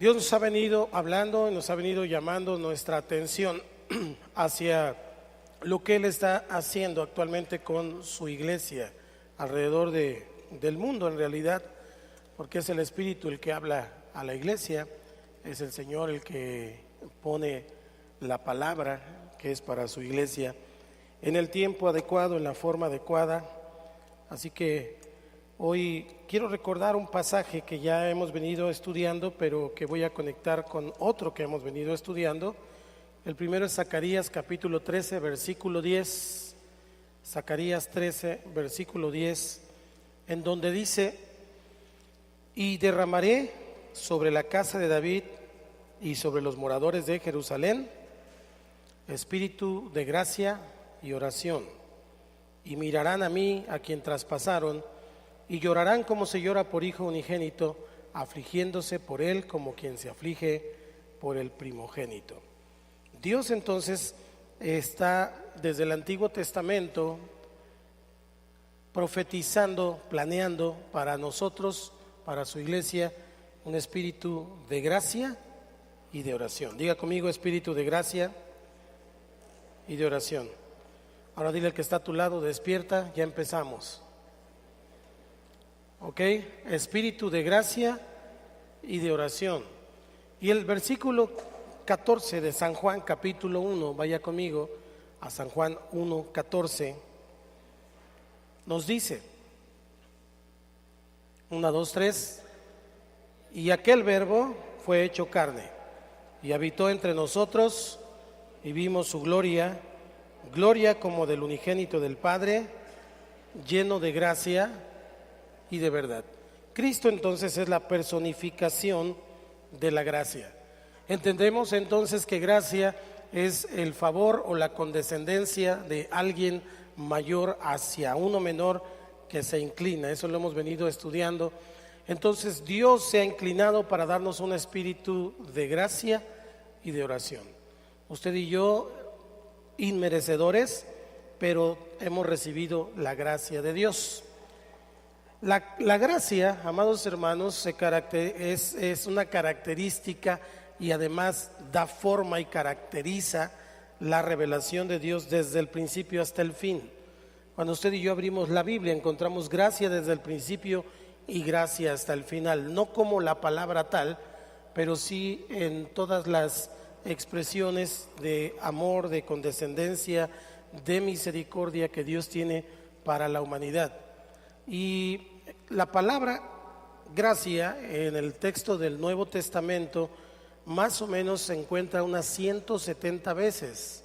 Dios nos ha venido hablando y nos ha venido llamando nuestra atención hacia lo que Él está haciendo actualmente con su iglesia alrededor del mundo en realidad, porque es el Espíritu el que habla a la iglesia, es el Señor el que pone la palabra que es para su iglesia en el tiempo adecuado, en la forma adecuada. Así que hoy quiero recordar un pasaje que ya hemos venido estudiando, pero que voy a conectar con otro que hemos venido estudiando. El primero es Zacarías capítulo 13, versículo 10. Zacarías 13, versículo 10, en donde dice: y derramaré sobre la casa de David y sobre los moradores de Jerusalén espíritu de gracia y oración, y mirarán a mí, a quien traspasaron, y llorarán como se llora por hijo unigénito, afligiéndose por él como quien se aflige por el primogénito. Dios entonces está desde el Antiguo Testamento profetizando, planeando para nosotros, para su iglesia, un espíritu de gracia y de oración. Diga conmigo: espíritu de gracia y de oración. Ahora dile al que está a tu lado: despierta, ya empezamos. Ok, espíritu de gracia y de oración. Y el versículo 14 de San Juan capítulo 1, vaya conmigo a San Juan 1, 14, nos dice: 1, 2, 3, y aquel verbo fue hecho carne y habitó entre nosotros, y vimos su gloria, gloria como del unigénito del Padre, lleno de gracia y de verdad. Cristo entonces es la personificación de la gracia. Entendemos entonces que gracia es el favor o la condescendencia de alguien mayor hacia uno menor que se inclina. Eso lo hemos venido estudiando. Entonces Dios se ha inclinado para darnos un espíritu de gracia y de oración. Usted y yo, inmerecedores, pero hemos recibido la gracia de Dios. La gracia, amados hermanos, es una característica y además da forma y caracteriza la revelación de Dios desde el principio hasta el fin. Cuando usted y yo abrimos la Biblia, encontramos gracia desde el principio y gracia hasta el final, no como la palabra tal, pero sí en todas las expresiones de amor, de condescendencia, de misericordia que Dios tiene para la humanidad. Y la palabra gracia en el texto del Nuevo Testamento más o menos se encuentra unas 170 veces,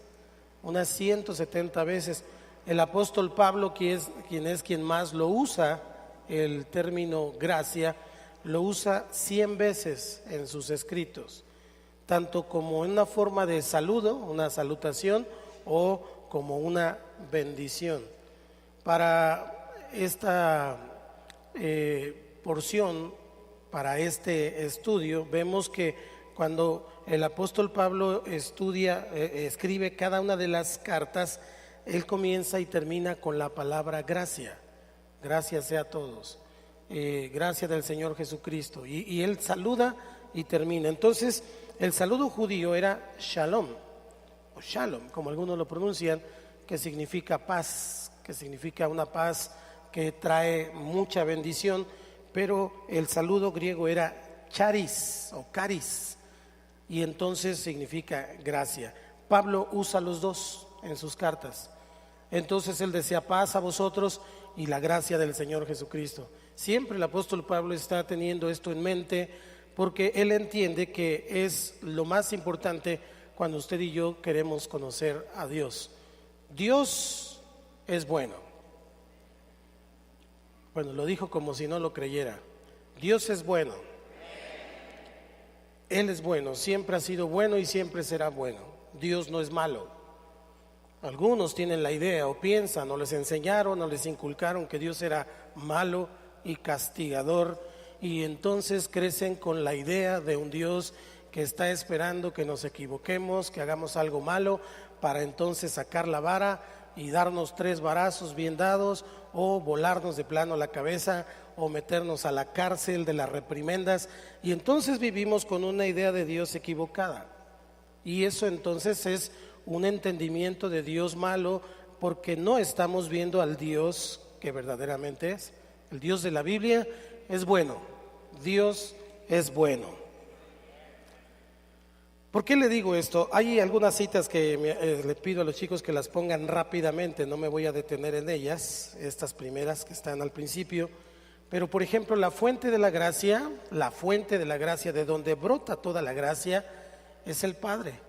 El apóstol Pablo, quien más lo usa, el término gracia, lo usa 100 veces en sus escritos, tanto como en una forma de saludo, una salutación, o como una bendición. Para esta porción, para este estudio, vemos que cuando el apóstol Pablo escribe cada una de las cartas, él comienza y termina con la palabra gracia. Gracias sea a todos. Gracia del Señor Jesucristo. Y él saluda y termina. Entonces, el saludo judío era shalom, o shalom, como algunos lo pronuncian, que significa paz, que significa una paz que trae mucha bendición, pero el saludo griego era charis o caris, y entonces significa gracia. Pablo usa los dos en sus cartas. Entonces él desea paz a vosotros y la gracia del Señor Jesucristo. Siempre el apóstol Pablo está teniendo esto en mente, porque él entiende que es lo más importante cuando usted y yo queremos conocer a Dios. Dios es bueno. Bueno, lo dijo como si no lo creyera. Dios es bueno. Él es bueno, siempre ha sido bueno y siempre será bueno. Dios no es malo. Algunos tienen la idea o piensan o les enseñaron o les inculcaron que Dios era malo y castigador, y entonces crecen con la idea de un Dios que está esperando que nos equivoquemos, que hagamos algo malo para entonces sacar la vara y darnos 3 varazos bien dados, o volarnos de plano la cabeza, o meternos a la cárcel de las reprimendas, y entonces vivimos con una idea de Dios equivocada. Y eso entonces es un entendimiento de Dios malo, porque no estamos viendo al Dios que verdaderamente es. El Dios de la Biblia es bueno, Dios es bueno. ¿Por qué le digo esto? Hay algunas citas que le pido a los chicos que las pongan rápidamente, no me voy a detener en ellas, estas primeras que están al principio, pero por ejemplo la fuente de la gracia, de donde brota toda la gracia, es el Padre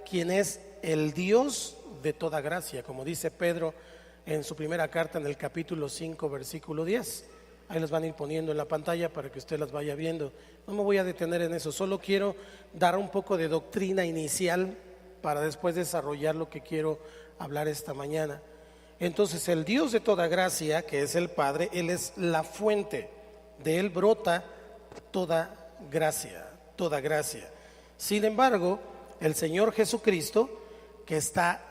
quien es el Dios de toda gracia, como dice Pedro en su primera carta en el capítulo 5, versículo 10. Ahí las van a ir poniendo en la pantalla para que usted las vaya viendo. No me voy a detener en eso, solo quiero dar un poco de doctrina inicial para después desarrollar lo que quiero hablar esta mañana. Entonces, el Dios de toda gracia, que es el Padre, Él es la fuente, de Él brota toda gracia, toda gracia. Sin embargo, el Señor Jesucristo, que está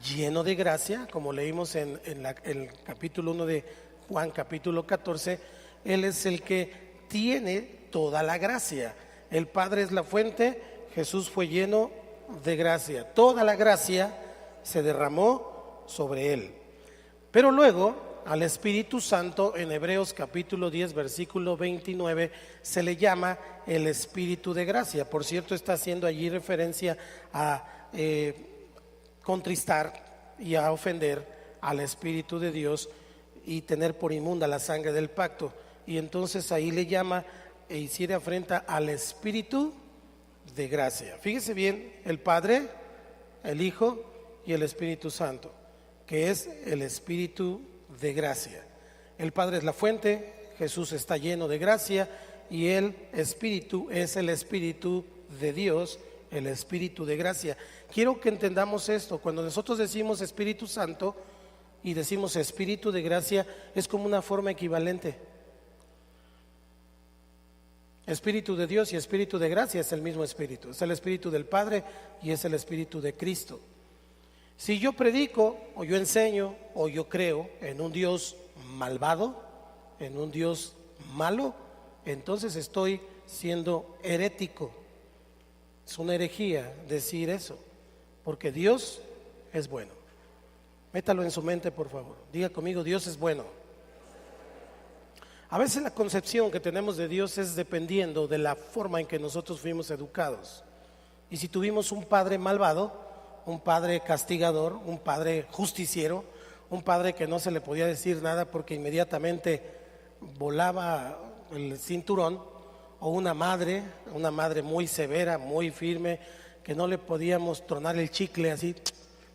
lleno de gracia, como leímos en el capítulo 1 de Juan, capítulo 14, Él es el que tiene toda la gracia. El Padre es la fuente, Jesús fue lleno de gracia. Toda la gracia se derramó sobre Él. Pero luego al Espíritu Santo, en Hebreos capítulo 10, versículo 29, se le llama el Espíritu de gracia. Por cierto, está haciendo allí referencia a contristar y a ofender al Espíritu de Dios y tener por inmunda la sangre del pacto. Y entonces ahí le llama e hiciera afrenta al Espíritu de gracia. Fíjese bien, el Padre, el Hijo y el Espíritu Santo, que es el Espíritu de gracia. El Padre es la fuente, Jesús está lleno de gracia y el Espíritu es el Espíritu de Dios, el Espíritu de gracia. Quiero que entendamos esto. Cuando nosotros decimos Espíritu Santo y decimos Espíritu de gracia, es como una forma equivalente. Espíritu de Dios y Espíritu de gracia es el mismo Espíritu, es el Espíritu del Padre y es el Espíritu de Cristo. Si yo predico o yo enseño o yo creo en un Dios malvado, en un Dios malo, entonces estoy siendo herético. Es una herejía decir eso, porque Dios es bueno. Métalo en su mente, por favor. Diga conmigo, Dios es bueno. A veces la concepción que tenemos de Dios es dependiendo de la forma en que nosotros fuimos educados. Y si tuvimos un padre malvado, un padre castigador, un padre justiciero, un padre que no se le podía decir nada porque inmediatamente volaba el cinturón, o una madre muy severa, muy firme, que no le podíamos tronar el chicle así,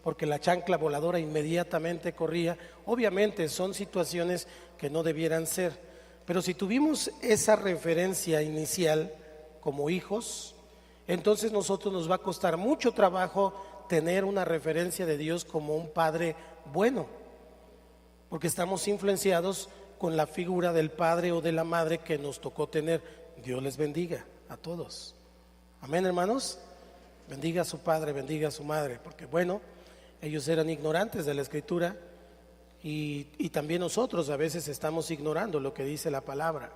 porque la chancla voladora inmediatamente corría. Obviamente son situaciones que no debieran ser, pero si tuvimos esa referencia inicial como hijos, entonces nosotros nos va a costar mucho trabajo tener una referencia de Dios como un Padre bueno, porque estamos influenciados con la figura del padre o de la madre que nos tocó tener. Dios les bendiga a todos. Amén, hermanos. Bendiga a su padre, bendiga a su madre, porque bueno, ellos eran ignorantes de la Escritura y también nosotros a veces estamos ignorando lo que dice la palabra.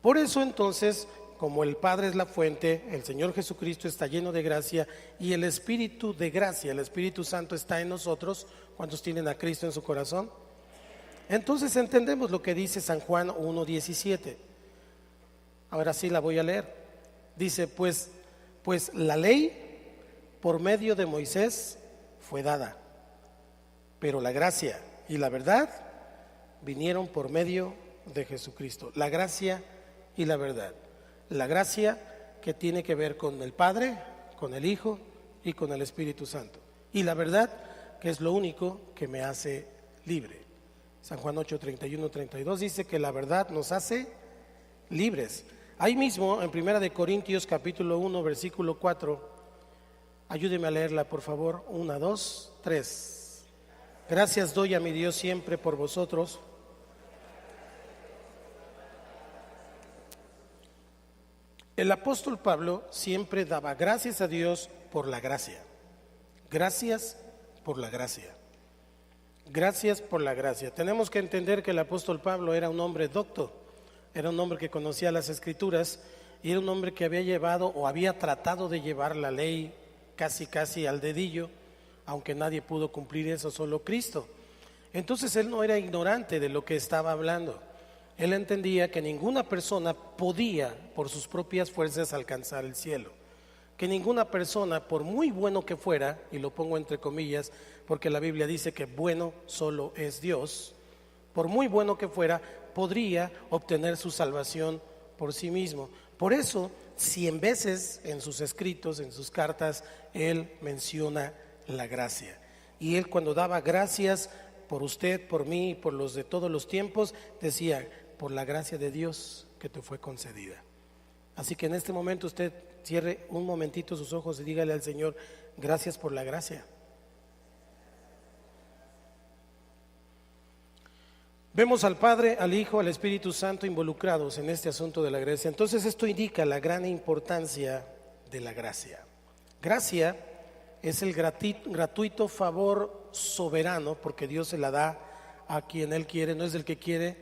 Por eso entonces, como el Padre es la fuente, el Señor Jesucristo está lleno de gracia y el Espíritu de gracia, el Espíritu Santo está en nosotros. ¿Cuántos tienen a Cristo en su corazón? Entonces entendemos lo que dice San Juan 1:17. Ahora sí la voy a leer. Dice, pues la ley por medio de Moisés fue dada, pero la gracia y la verdad vinieron por medio de Jesucristo. La gracia y la verdad. La gracia que tiene que ver con el Padre, con el Hijo y con el Espíritu Santo. Y la verdad, que es lo único que me hace libre. San Juan 8:31-32 dice que la verdad nos hace libres. Ahí mismo, en 1 de Corintios capítulo 1, versículo 4, ayúdeme a leerla, por favor. 1, 2, 3. Gracias doy a mi Dios siempre por vosotros. El apóstol Pablo siempre daba gracias a Dios por la gracia. Gracias por la gracia. Gracias por la gracia. Tenemos que entender que el apóstol Pablo era un hombre docto, era un hombre que conocía las escrituras y era un hombre que había llevado o había tratado de llevar la ley casi al dedillo, aunque nadie pudo cumplir eso, solo Cristo. Entonces él no era ignorante de lo que estaba hablando. Él entendía que ninguna persona podía por sus propias fuerzas alcanzar el cielo, que ninguna persona, por muy bueno que fuera, y lo pongo entre comillas porque la Biblia dice que bueno solo es Dios, por muy bueno que fuera, podría obtener su salvación por sí mismo. Por eso, 100 veces en sus escritos, en sus cartas, él menciona la gracia. Y él, cuando daba gracias por usted, por mí, por los de todos los tiempos, decía: por la gracia de Dios que te fue concedida. Así que en este momento usted cierre un momentito sus ojos y dígale al Señor: gracias por la gracia. Vemos al Padre, al Hijo, al Espíritu Santo involucrados en este asunto de la gracia. Entonces esto indica la gran importancia de la gracia. Gracia es el gratuito favor soberano, porque Dios se la da a quien Él quiere, no es del que quiere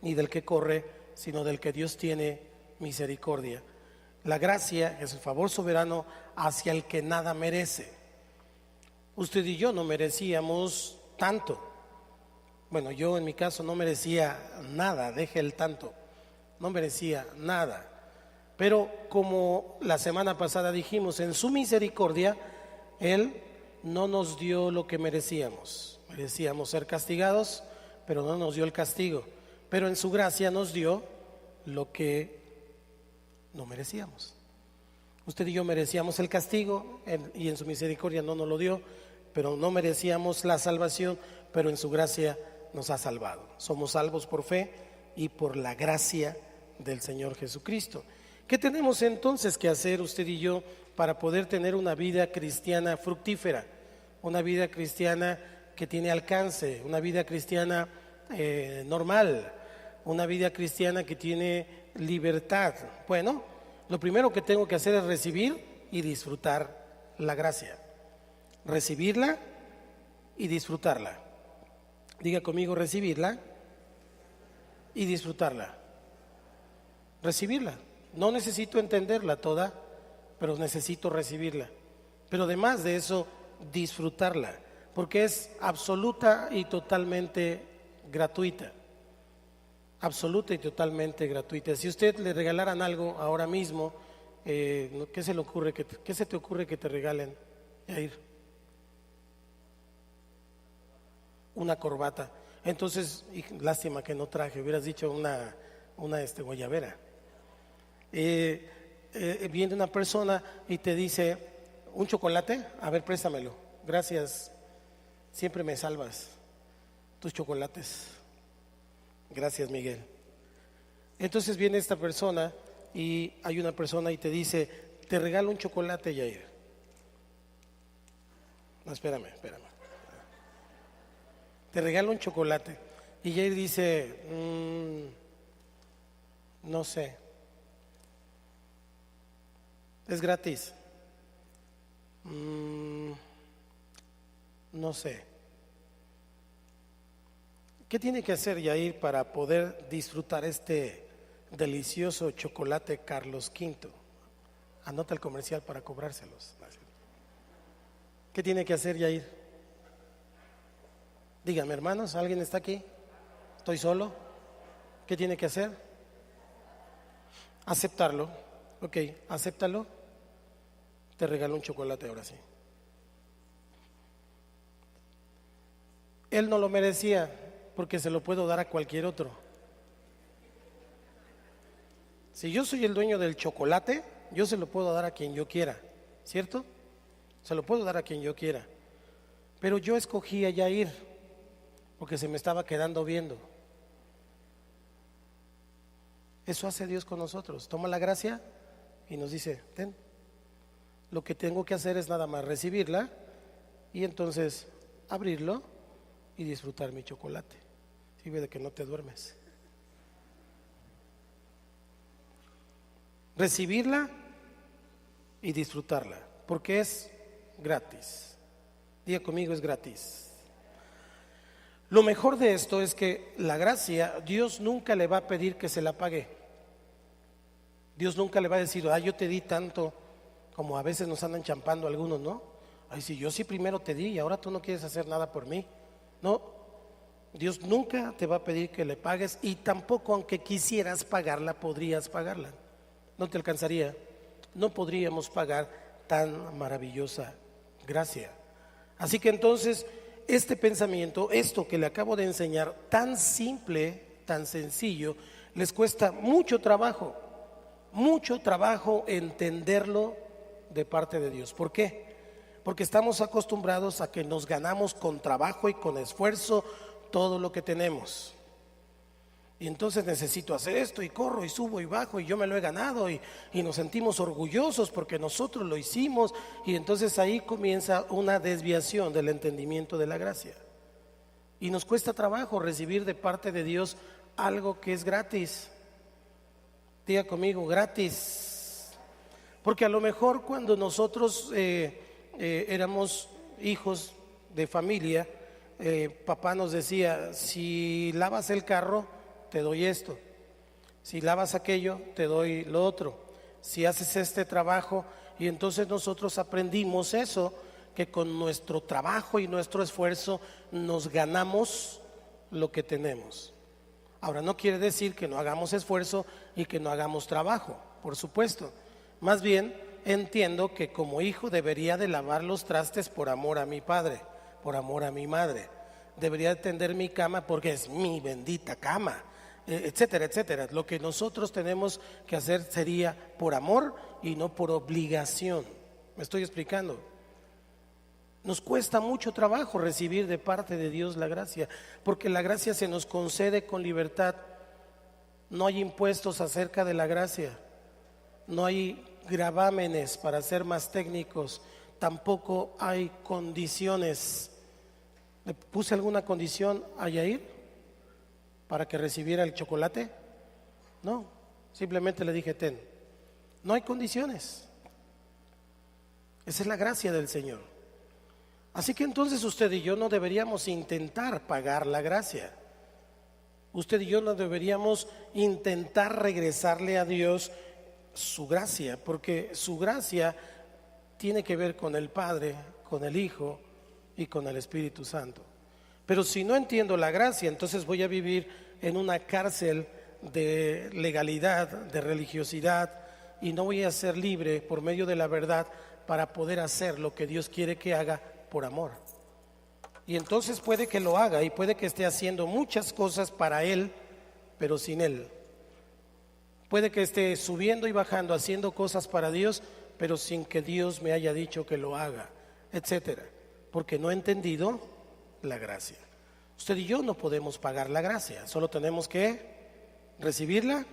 ni del que corre, sino del que Dios tiene misericordia. La gracia es el favor soberano hacia el que nada merece. Usted y yo no merecíamos tanto. Bueno, yo en mi caso no merecía nada, deje el tanto, no merecía nada. Pero como la semana pasada dijimos, en su misericordia, Él no nos dio lo que merecíamos. Merecíamos ser castigados, pero no nos dio el castigo. Pero en su gracia nos dio lo que no merecíamos. Usted y yo merecíamos el castigo y en su misericordia no nos lo dio, pero no merecíamos la salvación, pero en su gracia nos ha salvado. Somos salvos por fe y por la gracia del Señor Jesucristo. ¿Qué tenemos entonces que hacer usted y yo para poder tener una vida cristiana fructífera? Una vida cristiana que tiene alcance, una vida cristiana normal, una vida cristiana que tiene libertad. Bueno, lo primero que tengo que hacer es recibir y disfrutar la gracia. Recibirla y disfrutarla. Diga conmigo: recibirla y disfrutarla. Recibirla. No necesito entenderla toda, pero necesito recibirla. Pero además de eso, disfrutarla, porque es absoluta y totalmente gratuita. Absoluta y totalmente gratuita. Si usted le regalaran algo ahora mismo, ¿qué se te ocurre que te regalen, Yair? Una corbata. Entonces, lástima que no traje, hubieras dicho una guayabera. Viene una persona y te dice: ¿un chocolate? A ver, préstamelo. Gracias, siempre me salvas tus chocolates. Gracias, Miguel. Entonces viene esta persona y hay una persona y te dice: te regalo un chocolate, Yair. No, espérame. Te regalo un chocolate. Y Jair dice: no sé, es gratis. No sé. ¿Qué tiene que hacer Jair para poder disfrutar este delicioso chocolate Carlos V? Anota el comercial para cobrárselos. ¿Qué tiene que hacer Jair? Díganme, hermanos, ¿alguien está aquí? ¿Estoy solo? ¿Qué tiene que hacer? Aceptarlo. Ok, acéptalo. Te regalo un chocolate ahora sí. Él no lo merecía porque se lo puedo dar a cualquier otro. Si yo soy el dueño del chocolate, yo se lo puedo dar a quien yo quiera, ¿cierto? Se lo puedo dar a quien yo quiera. Pero yo escogí a Yair porque se me estaba quedando viendo. Eso hace Dios con nosotros. Toma la gracia y nos dice: ten. Lo que tengo que hacer es nada más recibirla y entonces abrirlo y disfrutar mi chocolate. Sirve de que no te duermes. Recibirla y disfrutarla, porque es gratis. Diga conmigo, es gratis. Lo mejor de esto es que la gracia, Dios nunca le va a pedir que se la pague. Dios nunca le va a decir, yo te di tanto, como a veces nos andan champando algunos, ¿no? Ay, si yo sí primero te di y ahora tú no quieres hacer nada por mí. No, Dios nunca te va a pedir que le pagues, y tampoco aunque quisieras pagarla, podrías pagarla. No te alcanzaría. No podríamos pagar tan maravillosa gracia. Así que entonces, este pensamiento, esto que le acabo de enseñar, tan simple, tan sencillo, les cuesta mucho trabajo entenderlo de parte de Dios. ¿Por qué? Porque estamos acostumbrados a que nos ganamos con trabajo y con esfuerzo todo lo que tenemos. Y entonces necesito hacer esto y corro y subo y bajo y yo me lo he ganado, y nos sentimos orgullosos porque nosotros lo hicimos, y entonces ahí comienza una desviación del entendimiento de la gracia. Y nos cuesta trabajo recibir de parte de Dios algo que es gratis. Diga conmigo, gratis. Porque a lo mejor cuando nosotros éramos hijos de familia, papá nos decía, si lavas el carro, te doy esto. Si lavas aquello, te doy lo otro. Si haces este trabajo, y entonces nosotros aprendimos eso, que con nuestro trabajo y nuestro esfuerzo nos ganamos lo que tenemos. Ahora, no quiere decir que no hagamos esfuerzo y que no hagamos trabajo, por supuesto. Más bien, entiendo que como hijo debería de lavar los trastes por amor a mi padre, por amor a mi madre. Debería de tender mi cama porque es mi bendita cama, etcétera, etcétera. Lo que nosotros tenemos que hacer sería por amor y no por obligación. ¿Me estoy explicando? Nos cuesta mucho trabajo recibir de parte de Dios la gracia, porque la gracia se nos concede con libertad. No hay impuestos acerca de la gracia, no hay gravámenes, para ser más técnicos, tampoco hay condiciones. ¿Le puse alguna condición a Yair para que recibiera el chocolate? No, simplemente le dije, ten. No hay condiciones. Esa es la gracia del Señor. Así que entonces usted y yo no deberíamos intentar pagar la gracia. Usted y yo no deberíamos intentar regresarle a Dios su gracia, porque su gracia tiene que ver con el Padre, con el Hijo y con el Espíritu Santo. Pero si no entiendo la gracia, entonces voy a vivir en una cárcel de legalidad, de religiosidad, y no voy a ser libre por medio de la verdad para poder hacer lo que Dios quiere que haga por amor. Y entonces puede que lo haga y puede que esté haciendo muchas cosas para Él, pero sin Él. Puede que esté subiendo y bajando, haciendo cosas para Dios, pero sin que Dios me haya dicho que lo haga, etcétera, porque no he entendido la gracia. Usted y yo no podemos pagar la gracia, solo tenemos que recibirla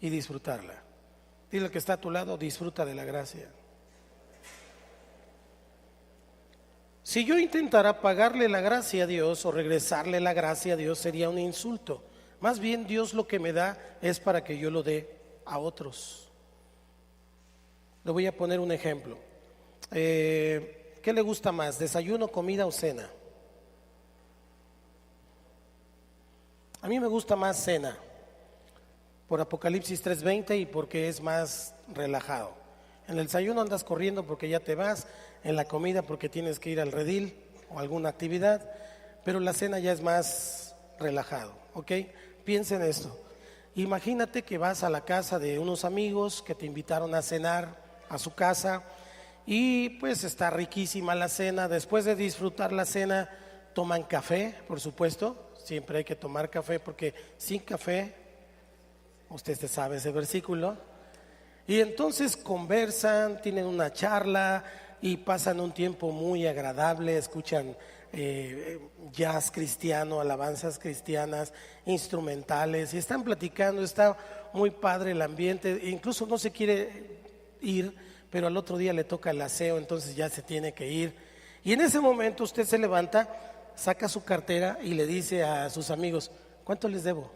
y disfrutarla. Dile al que está a tu lado, disfruta de la gracia. Si yo intentara pagarle la gracia a Dios o regresarle la gracia a Dios, sería un insulto. Más bien Dios lo que me da es para que yo lo dé a otros. Le voy a poner un ejemplo. ¿Qué le gusta más, desayuno, comida o cena? A mí me gusta más cena, por Apocalipsis 3:20 y porque es más relajado. En el desayuno andas corriendo porque ya te vas, en la comida porque tienes que ir al redil o alguna actividad, pero la cena ya es más relajado, ¿ok? Piensa en esto. Imagínate que vas a la casa de unos amigos que te invitaron a cenar a su casa y pues está riquísima la cena. Después de disfrutar la cena, toman café, por supuesto. Siempre hay que tomar café porque sin café, usted se sabe ese versículo. Y entonces conversan, tienen una charla y pasan un tiempo muy agradable, escuchan jazz cristiano, alabanzas cristianas, instrumentales, y están platicando, está muy padre el ambiente, incluso no se quiere ir, pero al otro día le toca el aseo, entonces ya se tiene que ir. Y en ese momento usted se levanta, saca su cartera y le dice a sus amigos, ¿cuánto les debo?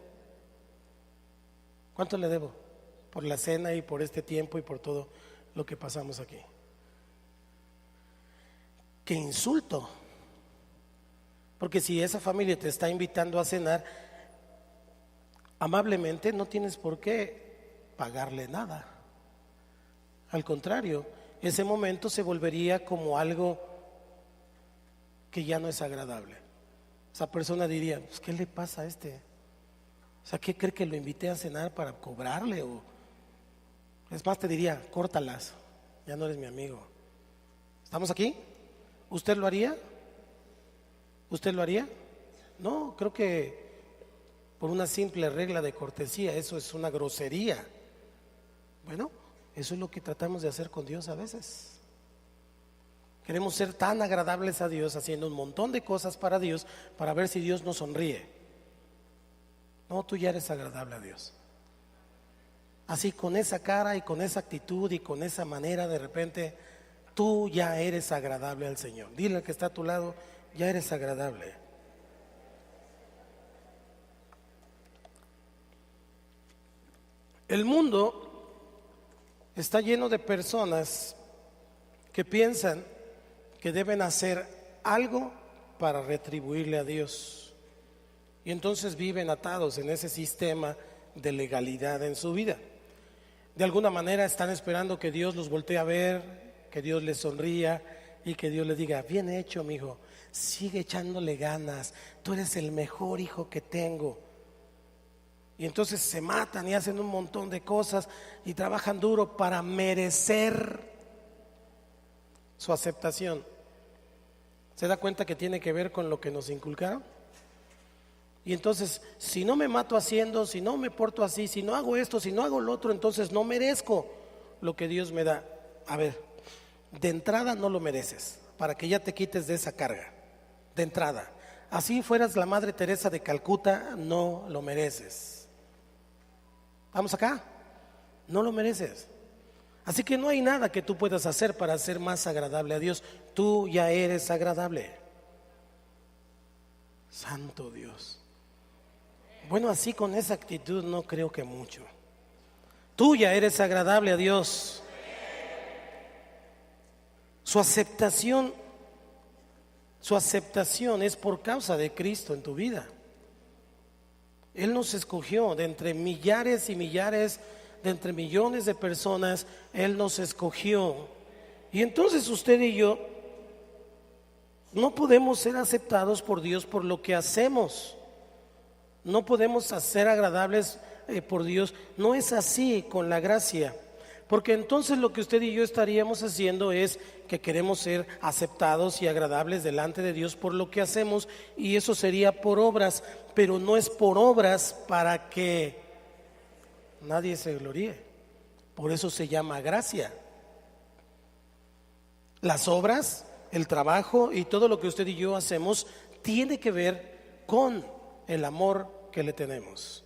¿Cuánto le debo? Por la cena y por este tiempo y por todo lo que pasamos aquí. que insulto. Porque si esa familia te está invitando a cenar, amablemente no tienes por qué pagarle nada. Al contrario, ese momento se volvería como algo que ya no es agradable. Esa persona diría, pues, ¿qué le pasa a este? O sea, ¿qué cree que lo invité a cenar para cobrarle? O es más, te diría, córtalas, ya no eres mi amigo. ¿Estamos aquí? ¿Usted lo haría? ¿Usted lo haría? No, creo que por una simple regla de cortesía, eso es una grosería. Bueno, eso es lo que tratamos de hacer con Dios a veces. Queremos ser tan agradables a Dios, haciendo un montón de cosas para Dios, para ver si Dios nos sonríe. No, tú ya eres agradable a Dios. Así, con esa cara y con esa actitud y con esa manera, de repente, tú ya eres agradable al Señor. Dile al que está a tu lado, ya eres agradable. El mundo está lleno de personas que piensan que deben hacer algo para retribuirle a Dios, y entonces viven atados en ese sistema de legalidad en su vida. De alguna manera están esperando que Dios los voltee a ver, que Dios les sonría y que Dios les diga, bien hecho, mi hijo, sigue echándole ganas, tú eres el mejor hijo que tengo. Y entonces se matan y hacen un montón de cosas y trabajan duro para merecer su aceptación. ¿Se da cuenta que tiene que ver con lo que nos inculcaron? Y entonces, si no me mato haciendo, si no me porto así, si no hago esto, si no hago lo otro, entonces no merezco lo que Dios me da. A ver, de entrada no lo mereces, para que ya te quites de esa carga. De entrada, así fueras la Madre Teresa de Calcuta, no lo mereces. ¿Vamos acá? No lo mereces. Así que no hay nada que tú puedas hacer para ser más agradable a Dios. Tú ya eres agradable. Santo Dios. Bueno, así con esa actitud no creo que mucho. Tú ya eres agradable a Dios. Su aceptación es por causa de Cristo en tu vida. Él nos escogió de entre millares y millares, de entre millones de personas. Él nos escogió. Y entonces usted y yo no podemos ser aceptados por Dios por lo que hacemos. No podemos ser agradables por Dios. No es así con la gracia. Porque entonces lo que usted y yo estaríamos haciendo es que queremos ser aceptados y agradables delante de Dios por lo que hacemos, y eso sería por obras, pero no es por obras para que nadie se gloríe. Por eso se llama gracia. Las obras, el trabajo y todo lo que usted y yo hacemos tiene que ver con el amor que le tenemos,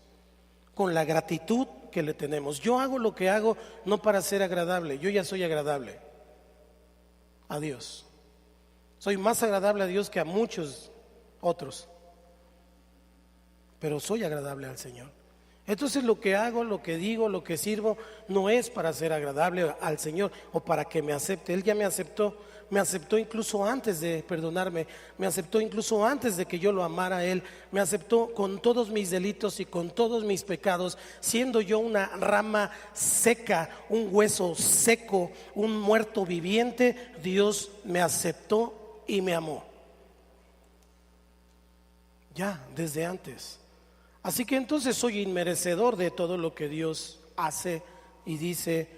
con la gratitud que le tenemos. Yo hago lo que hago no para ser agradable, yo ya soy agradable a Dios. Soy más agradable a Dios que a muchos otros, pero soy agradable al Señor. Entonces lo que hago, lo que digo, lo que sirvo, no es para ser agradable al Señor o para que me acepte. Él ya me aceptó incluso antes de perdonarme, me aceptó incluso antes de que yo lo amara a Él, me aceptó con todos mis delitos y con todos mis pecados, siendo yo una rama seca, un hueso seco, un muerto viviente. Dios me aceptó y me amó, ya desde antes. Así que entonces soy inmerecedor de todo lo que Dios hace y dice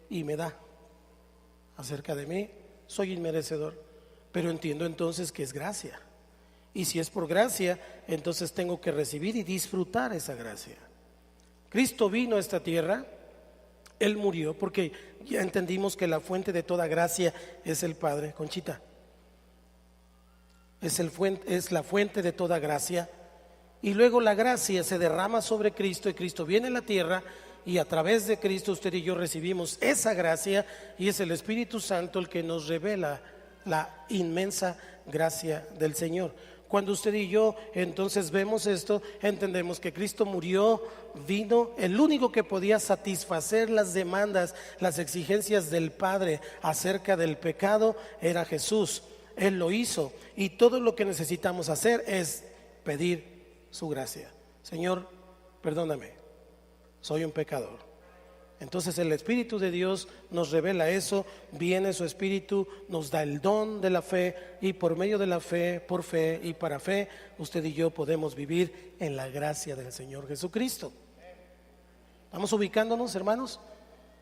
y me da acerca de mí. Soy inmerecedor, pero entiendo entonces que es gracia. Y si es por gracia, entonces tengo que recibir y disfrutar esa gracia. Cristo vino a esta tierra, Él murió, porque ya entendimos que la fuente de toda gracia es el Padre. Conchita, es la fuente de toda gracia. Y luego la gracia se derrama sobre Cristo y Cristo viene a la tierra, y a través de Cristo usted y yo recibimos esa gracia, y es el Espíritu Santo el que nos revela la inmensa gracia del Señor. Cuando usted y yo entonces vemos esto, entendemos que Cristo murió, vino, el único que podía satisfacer las demandas, las exigencias del Padre acerca del pecado era Jesús. Él lo hizo, y todo lo que necesitamos hacer es pedir su gracia. Señor, perdóname, soy un pecador. Entonces el Espíritu de Dios nos revela eso, viene su Espíritu, nos da el don de la fe, y por medio de la fe, por fe y para fe, usted y yo podemos vivir en la gracia del Señor Jesucristo. ¿Estamos ubicándonos, hermanos?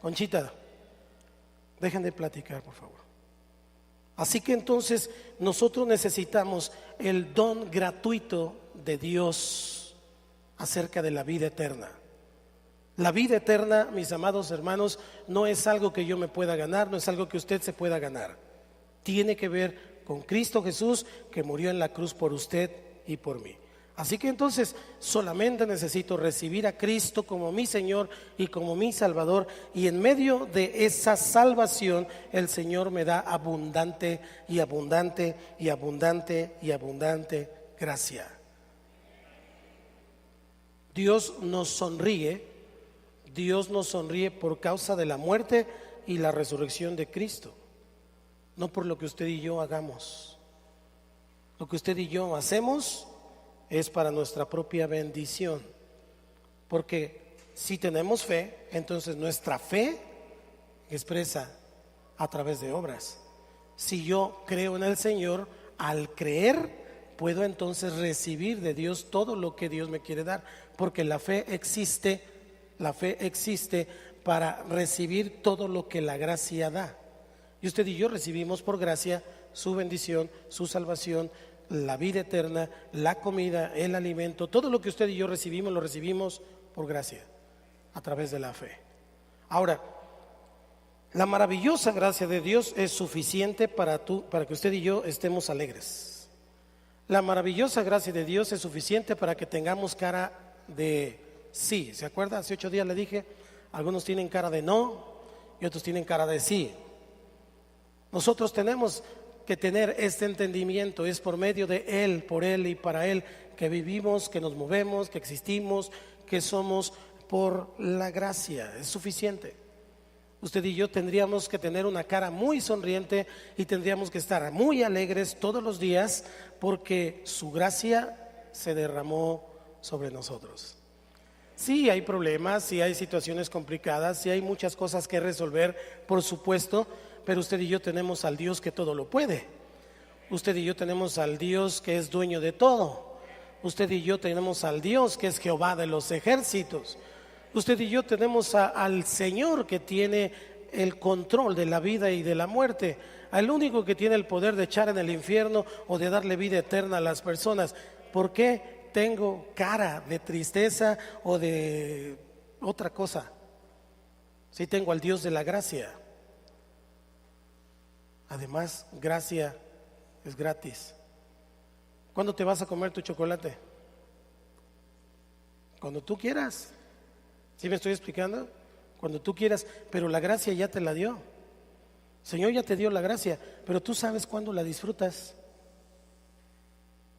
Conchita, dejen de platicar, por favor. Así que entonces nosotros necesitamos el don gratuito de Dios acerca de la vida eterna. La vida eterna, mis amados hermanos, no es algo que yo me pueda ganar, no es algo que usted se pueda ganar. Tiene que ver con Cristo Jesús, que murió en la cruz por usted y por mí. Así que entonces solamente necesito recibir a Cristo como mi Señor y como mi Salvador, y en medio de esa salvación el Señor me da abundante y abundante y abundante y abundante gracia. Dios nos sonríe por causa de la muerte y la resurrección de Cristo, no por lo que usted y yo hagamos. Lo que usted y yo hacemos es para nuestra propia bendición, porque si tenemos fe, entonces nuestra fe expresa a través de obras. Si yo creo en el Señor, al creer puedo entonces recibir de Dios todo lo que Dios me quiere dar, porque la fe existe para recibir todo lo que la gracia da. Y usted y yo recibimos por gracia su bendición, su salvación, la vida eterna, la comida, el alimento. Todo lo que usted y yo recibimos, lo recibimos por gracia, a través de la fe. Ahora, la maravillosa gracia de Dios es suficiente para que usted y yo estemos alegres. La maravillosa gracia de Dios es suficiente para que tengamos cara de sí. ¿Se acuerda? Hace 8 días le dije, algunos tienen cara de no y otros tienen cara de sí. Nosotros tenemos que tener este entendimiento. Es por medio de Él, por Él y para Él que vivimos, que nos movemos, que existimos, que somos por la gracia. Es suficiente. Usted y yo tendríamos que tener una cara muy sonriente y tendríamos que estar muy alegres todos los días, porque su gracia se derramó sobre nosotros. Sí hay problemas, sí hay situaciones complicadas, sí hay muchas cosas que resolver, por supuesto, pero usted y yo tenemos al Dios que todo lo puede. Usted y yo tenemos al Dios que es dueño de todo. Usted y yo tenemos al Dios que es Jehová de los ejércitos. Usted y yo tenemos al Señor que tiene el control de la vida y de la muerte, al único que tiene el poder de echar en el infierno o de darle vida eterna a las personas. ¿Por qué tengo cara de tristeza o de otra cosa? Si tengo al Dios de la gracia. Además, gracia es gratis. ¿Cuándo te vas a comer tu chocolate? Cuando tú quieras. ¿Sí me estoy explicando? Cuando tú quieras, pero la gracia ya te la dio. El Señor ya te dio la gracia, pero tú sabes cuándo la disfrutas.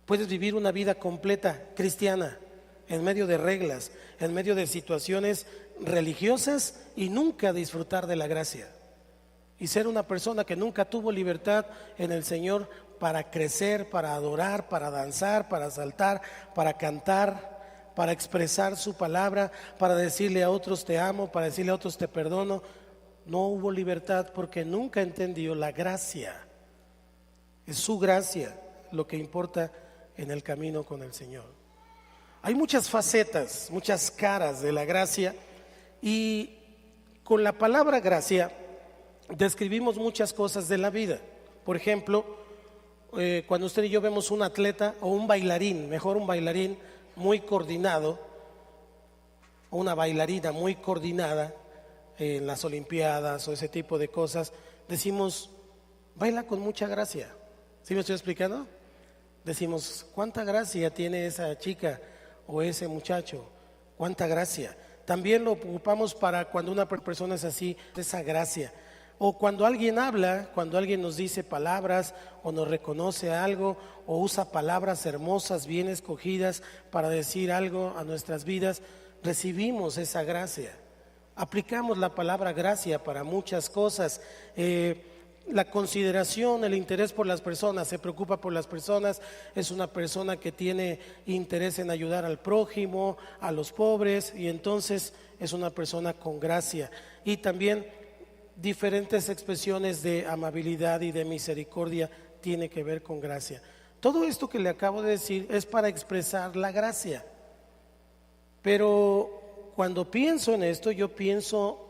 Puedes vivir una vida completa cristiana, en medio de reglas, en medio de situaciones religiosas, y nunca disfrutar de la gracia. Y ser una persona que nunca tuvo libertad en el Señor para crecer, para adorar, para danzar, para saltar, para cantar, para expresar su palabra, para decirle a otros te amo, para decirle a otros te perdono. No hubo libertad porque nunca entendió la gracia. Es su gracia lo que importa en el camino con el Señor. Hay muchas facetas, muchas caras de la gracia, y con la palabra gracia describimos muchas cosas de la vida. Por ejemplo, cuando usted y yo vemos un atleta o un bailarín, mejor un bailarín muy coordinado, o una bailarina muy coordinada en las olimpiadas o ese tipo de cosas, decimos, baila con mucha gracia. ¿Sí me estoy explicando? Decimos, ¿cuánta gracia tiene esa chica o ese muchacho? ¿Cuánta gracia? También lo ocupamos para cuando una persona es así, esa gracia. O cuando alguien habla, cuando alguien nos dice palabras o nos reconoce algo o usa palabras hermosas, bien escogidas para decir algo a nuestras vidas, recibimos esa gracia. Aplicamos la palabra gracia para muchas cosas. la consideración, el interés por las personas, se preocupa por las personas, es una persona que tiene interés en ayudar al prójimo, a los pobres, y entonces es una persona con gracia. Y también diferentes expresiones de amabilidad y de misericordia tiene que ver con gracia. Todo esto que le acabo de decir es para expresar la gracia. Pero cuando pienso en esto, yo pienso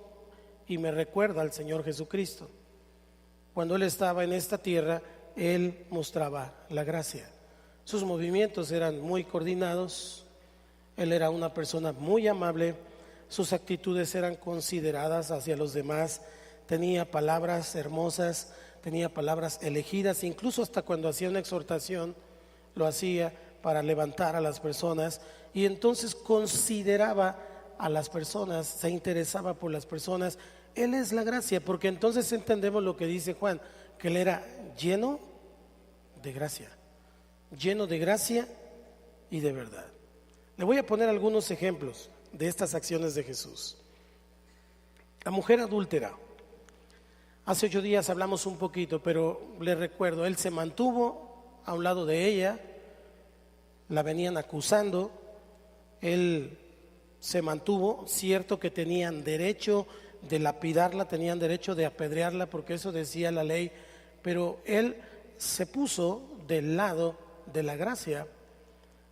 y me recuerda al Señor Jesucristo. Cuando Él estaba en esta tierra, Él mostraba la gracia. Sus movimientos eran muy coordinados, Él era una persona muy amable, sus actitudes eran consideradas hacia los demás, tenía palabras hermosas, tenía palabras elegidas, incluso hasta cuando hacía una exhortación, lo hacía para levantar a las personas, y entonces consideraba a las personas, se interesaba por las personas. Él es la gracia, porque entonces entendemos lo que dice Juan, que Él era lleno de gracia y de verdad. Le voy a poner algunos ejemplos de estas acciones de Jesús. La mujer adúltera. Hace 8 días hablamos un poquito, pero le recuerdo, Él se mantuvo a un lado de ella, la venían acusando, Él se mantuvo, cierto que tenían derecho de lapidarla, tenían derecho de apedrearla, porque eso decía la ley, pero Él se puso del lado de la gracia.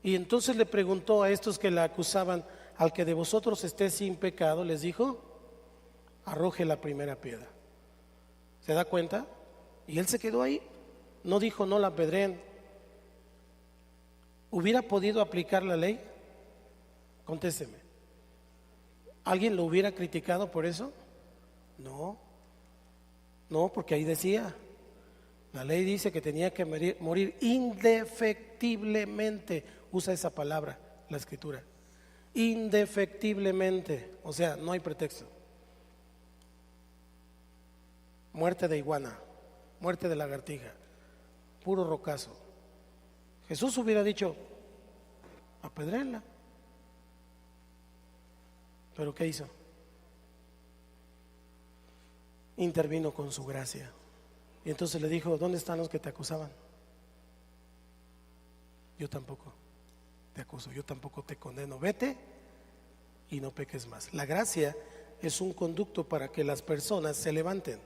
Y entonces le preguntó a estos que la acusaban: al que de vosotros esté sin pecado, les dijo, arroje la primera piedra. ¿Se da cuenta? Y Él se quedó ahí, no dijo no la apedreen. ¿Hubiera podido aplicar la ley? Contésteme. ¿Alguien lo hubiera criticado por eso? No, porque ahí decía, la ley dice que tenía que morir indefectiblemente. Usa esa palabra, la Escritura. Indefectiblemente, o sea, no hay pretexto. Muerte de iguana, muerte de lagartija, puro rocazo. Jesús hubiera dicho, apedréenla. ¿Pero qué hizo? Intervino con su gracia. Y entonces le dijo, ¿dónde están los que te acusaban? Yo tampoco te acuso, yo tampoco te condeno. Vete y no peques más. La gracia es un conducto para que las personas se levanten.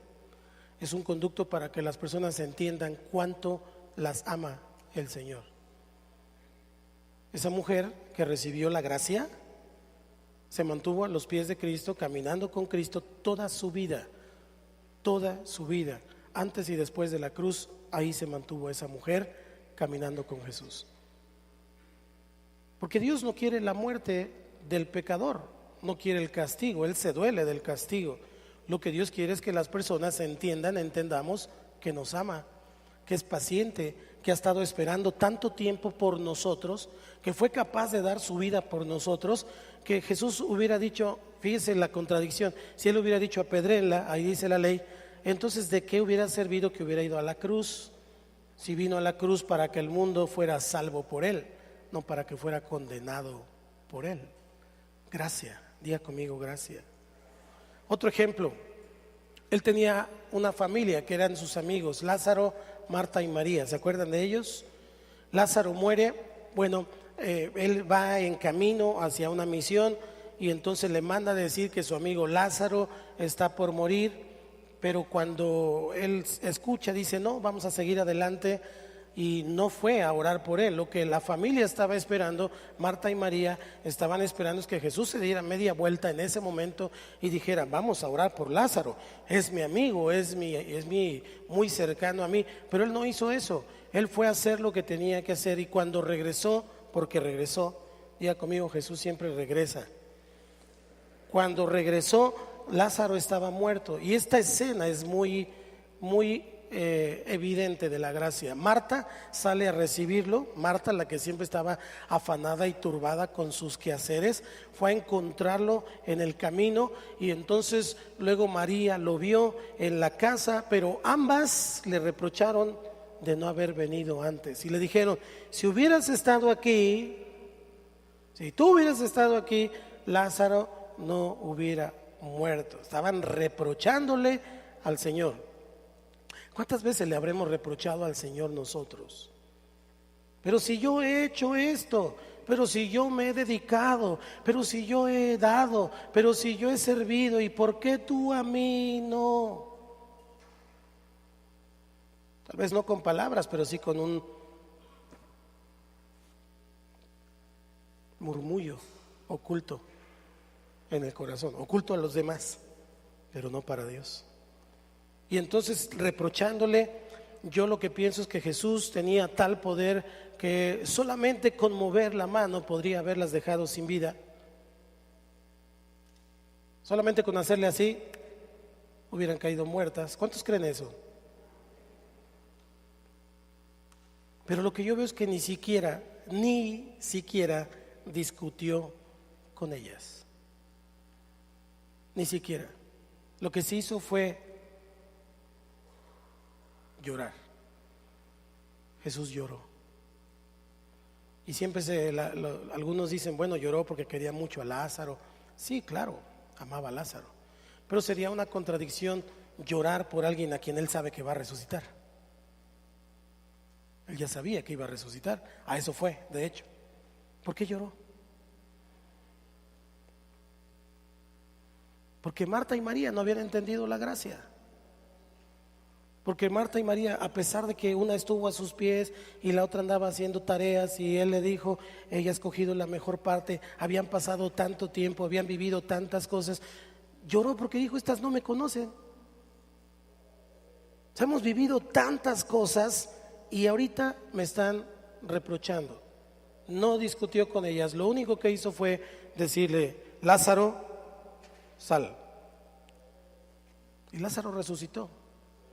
Es un conducto para que las personas entiendan cuánto las ama el Señor. Esa mujer que recibió la gracia se mantuvo a los pies de Cristo, caminando con Cristo toda su vida, antes y después de la cruz. Ahí se mantuvo esa mujer caminando con Jesús. Porque Dios no quiere la muerte del pecador, no quiere el castigo, Él se duele del castigo. Lo que Dios quiere es que las personas entendamos que nos ama, que es paciente, que ha estado esperando tanto tiempo por nosotros, que fue capaz de dar su vida por nosotros, que Jesús hubiera dicho, fíjese la contradicción, si Él hubiera dicho apedréenla, ahí dice la ley, entonces ¿de qué hubiera servido que hubiera ido a la cruz? Si vino a la cruz para que el mundo fuera salvo por Él, no para que fuera condenado por Él. Gracia, diga conmigo, gracia. Otro ejemplo, Él tenía una familia que eran sus amigos, Lázaro, Marta y María. ¿Se acuerdan de ellos? Lázaro muere, bueno, él va en camino hacia una misión y entonces le manda a decir que su amigo Lázaro está por morir, pero cuando él escucha dice no, vamos a seguir adelante, y no fue a orar por él. Lo que la familia estaba esperando, Marta y María estaban esperando, es que Jesús se diera media vuelta en ese momento y dijera, vamos a orar por Lázaro, es mi amigo, es muy cercano a mí. Pero él no hizo eso, él fue a hacer lo que tenía que hacer, y cuando regresó, porque regresó, diga conmigo, Jesús siempre regresa. Cuando regresó, Lázaro estaba muerto, y esta escena es muy evidente de la gracia. Marta sale a recibirlo, Marta, la que siempre estaba afanada y turbada con sus quehaceres, fue a encontrarlo en el camino, y entonces luego María lo vio en la casa, pero ambas le reprocharon de no haber venido antes y le dijeron, si tú hubieras estado aquí, Lázaro no hubiera muerto. Estaban reprochándole al Señor. ¿Cuántas veces le habremos reprochado al Señor nosotros? Pero si yo he hecho esto, pero si yo me he dedicado, pero si yo he dado, pero si yo he servido, ¿y por qué tú a mí no? Tal vez no con palabras, pero sí con un murmullo oculto en el corazón, oculto a los demás, pero no para Dios. Y entonces, reprochándole, yo lo que pienso es que Jesús tenía tal poder que solamente con mover la mano podría haberlas dejado sin vida. Solamente con hacerle así hubieran caído muertas. ¿Cuántos creen eso? Pero lo que yo veo es que ni siquiera discutió con ellas. Ni siquiera. Lo que se hizo fue llorar. Jesús lloró. Y siempre algunos dicen, bueno, lloró porque quería mucho a Lázaro. Sí, claro, amaba a Lázaro. Pero sería una contradicción llorar por alguien a quien él sabe que va a resucitar. Él ya sabía que iba a resucitar. A eso fue, de hecho. ¿Por qué lloró? Porque Marta y María no habían entendido la gracia. Porque Marta y María, a pesar de que una estuvo a sus pies y la otra andaba haciendo tareas y él le dijo, ella ha escogido la mejor parte, habían pasado tanto tiempo, habían vivido tantas cosas, lloró porque dijo, estas no me conocen. Hemos vivido tantas cosas y ahorita me están reprochando. No discutió con ellas, lo único que hizo fue decirle, Lázaro, sal. Y Lázaro resucitó.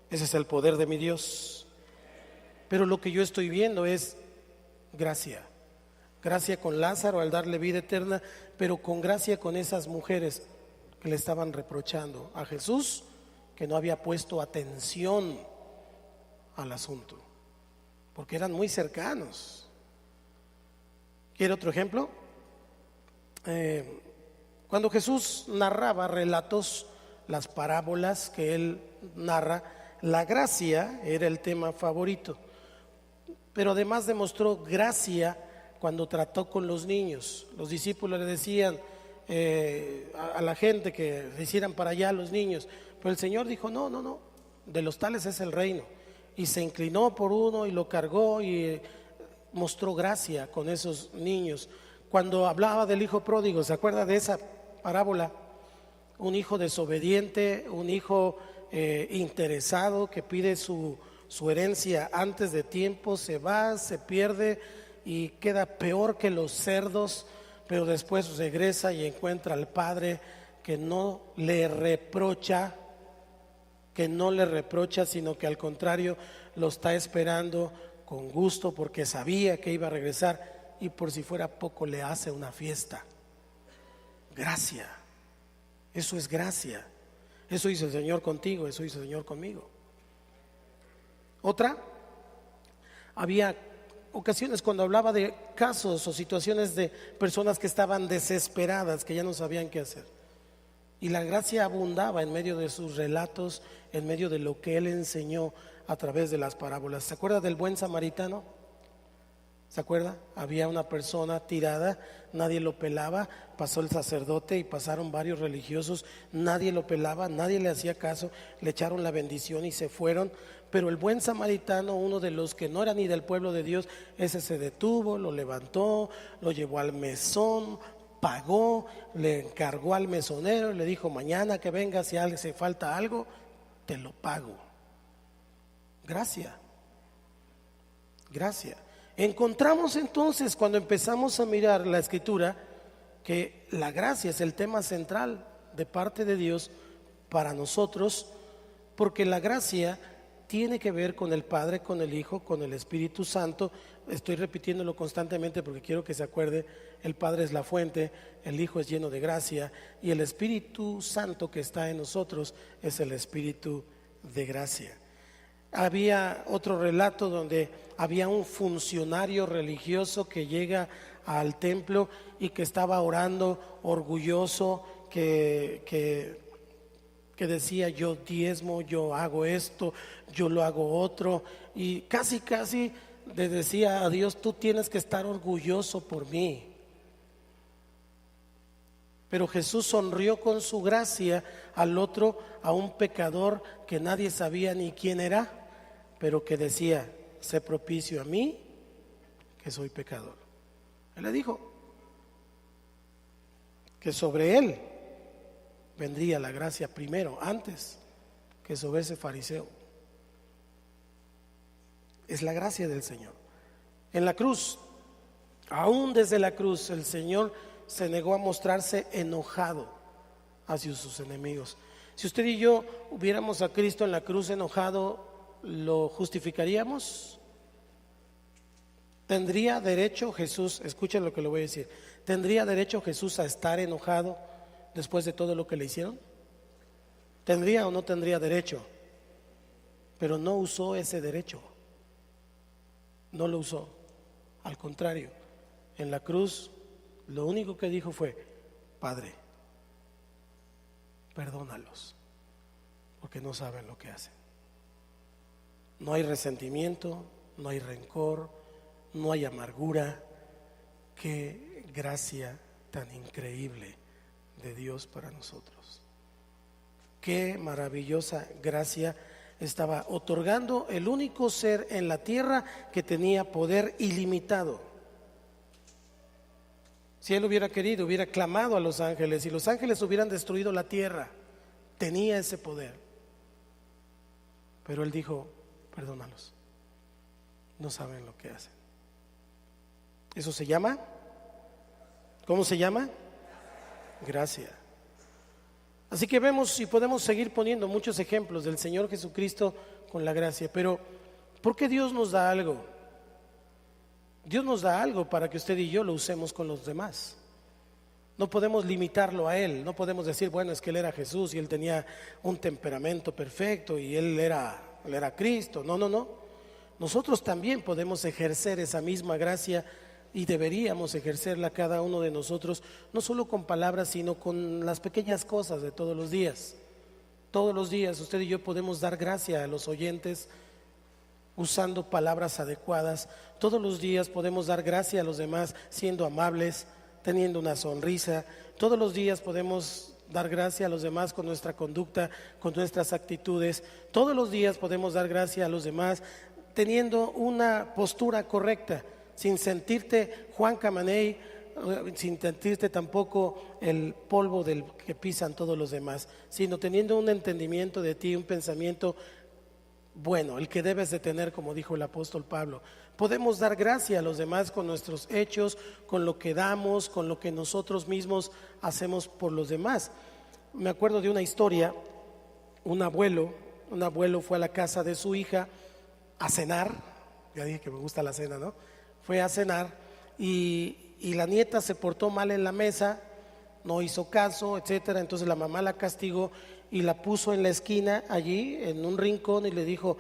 Ese es el poder de mi Dios. Pero lo que yo estoy viendo es gracia. Gracia con Lázaro al darle vida eterna, pero con gracia con esas mujeres que le estaban reprochando a Jesús, que no había puesto atención al asunto, porque eran muy cercanos. ¿Quiere otro ejemplo? Cuando Jesús narraba relatos, las parábolas que él narra, la gracia era el tema favorito, pero además demostró gracia cuando trató con los niños. Los discípulos le decían a la gente que se hicieran para allá a los niños, pero el Señor dijo, no, de los tales es el reino, y se inclinó por uno y lo cargó y mostró gracia con esos niños. Cuando hablaba del hijo pródigo, ¿se acuerda de esa parábola? Un hijo desobediente, un hijo interesado que pide su herencia antes de tiempo, se va, se pierde y queda peor que los cerdos, pero después regresa y encuentra al padre que no le reprocha, sino que al contrario lo está esperando con gusto porque sabía que iba a regresar y por si fuera poco le hace una fiesta. Gracia, eso es gracia. Eso hizo el Señor contigo, eso hizo el Señor conmigo. Otra, había ocasiones cuando hablaba de casos o situaciones de personas que estaban desesperadas, que ya no sabían qué hacer. Y la gracia abundaba en medio de sus relatos, en medio de lo que él enseñó a través de las parábolas. ¿Se acuerda del buen samaritano? ¿Se acuerda? Había una persona tirada, nadie lo pelaba, pasó el sacerdote y pasaron varios religiosos, nadie lo pelaba, nadie le hacía caso, le echaron la bendición y se fueron. Pero el buen samaritano, uno de los que no era ni del pueblo de Dios, ese se detuvo, lo levantó, lo llevó al mesón, pagó, le encargó al mesonero, le dijo, mañana que venga, si hace falta algo, te lo pago. Gracia. Encontramos entonces, cuando empezamos a mirar la Escritura, que la gracia es el tema central de parte de Dios para nosotros, porque la gracia tiene que ver con el Padre, con el Hijo, con el Espíritu Santo. Estoy repitiéndolo constantemente porque quiero que se acuerde, el Padre es la fuente, el Hijo es lleno de gracia y el Espíritu Santo que está en nosotros es el Espíritu de gracia. Había otro relato donde había un funcionario religioso que llega al templo y que estaba orando orgulloso, que que decía yo diezmo, yo hago esto, yo lo hago otro, y casi le decía a Dios, tú tienes que estar orgulloso por mí. Pero Jesús sonrió con su gracia al otro, a un pecador que nadie sabía ni quién era, pero que decía, sé propicio a mí, que soy pecador. Él le dijo que sobre él vendría la gracia primero, antes que sobre ese fariseo. Es la gracia del Señor. En la cruz, aún desde la cruz, el Señor se negó a mostrarse enojado hacia sus enemigos. Si usted y yo hubiéramos a Cristo en la cruz enojado, ¿lo justificaríamos? ¿Tendría derecho Jesús, escuchen lo que le voy a decir, ¿tendría derecho Jesús a estar enojado después de todo lo que le hicieron? ¿Tendría o no tendría derecho? Pero no usó ese derecho, no lo usó. Al contrario, en la cruz lo único que dijo fue, Padre, perdónalos, porque no saben lo que hacen. No hay resentimiento, no hay rencor, no hay amargura. Qué gracia tan increíble de Dios para nosotros. Qué maravillosa gracia estaba otorgando el único ser en la tierra que tenía poder ilimitado. Si él hubiera querido, hubiera clamado a los ángeles y los ángeles hubieran destruido la tierra. Tenía ese poder. Pero él dijo, perdónalos, no saben lo que hacen. ¿Eso se llama? ¿Cómo se llama? Gracia. Así que vemos y podemos seguir poniendo muchos ejemplos del Señor Jesucristo con la gracia. Pero ¿por qué Dios nos da algo? Dios nos da algo para que usted y yo lo usemos con los demás. No podemos limitarlo a Él. No podemos decir, bueno, es que Él era Jesús y Él tenía un temperamento perfecto y Él era Cristo. No. Nosotros también podemos ejercer esa misma gracia y deberíamos ejercerla cada uno de nosotros, no solo con palabras, sino con las pequeñas cosas de todos los días. Todos los días usted y yo podemos dar gracia a los oyentes usando palabras adecuadas. Todos los días podemos dar gracia a los demás siendo amables, teniendo una sonrisa. Todos los días podemos dar gracia a los demás con nuestra conducta, con nuestras actitudes. Todos los días podemos dar gracia a los demás teniendo una postura correcta, sin sentirte Juan Camaney, sin sentirte tampoco el polvo del que pisan todos los demás, sino teniendo un entendimiento de ti, un pensamiento bueno, el que debes de tener, como dijo el apóstol Pablo. Podemos dar gracia a los demás con nuestros hechos, con lo que damos, con lo que nosotros mismos hacemos por los demás. Me acuerdo de una historia. Un abuelo fue a la casa de su hija a cenar. Ya dije que me gusta la cena, ¿no? Fue a cenar y la nieta se portó mal en la mesa, no hizo caso, etcétera. Entonces la mamá la castigó y la puso en la esquina allí, en un rincón, y le dijo,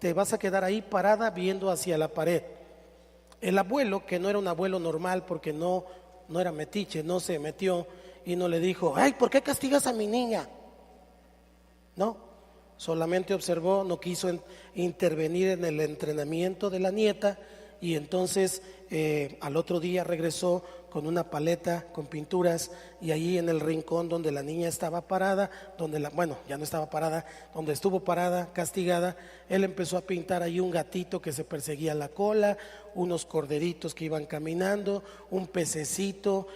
te vas a quedar ahí parada viendo hacia la pared. El abuelo, que no era un abuelo normal porque no era metiche, no se metió y no le dijo, ay, ¿por qué castigas a mi niña? No, solamente observó, no quiso intervenir en el entrenamiento de la nieta. Y entonces al otro día regresó con una paleta con pinturas y allí en el rincón donde la niña estaba parada, ya no estaba parada, donde estuvo parada, castigada, él empezó a pintar allí un gatito que se perseguía la cola, unos corderitos que iban caminando, un pececito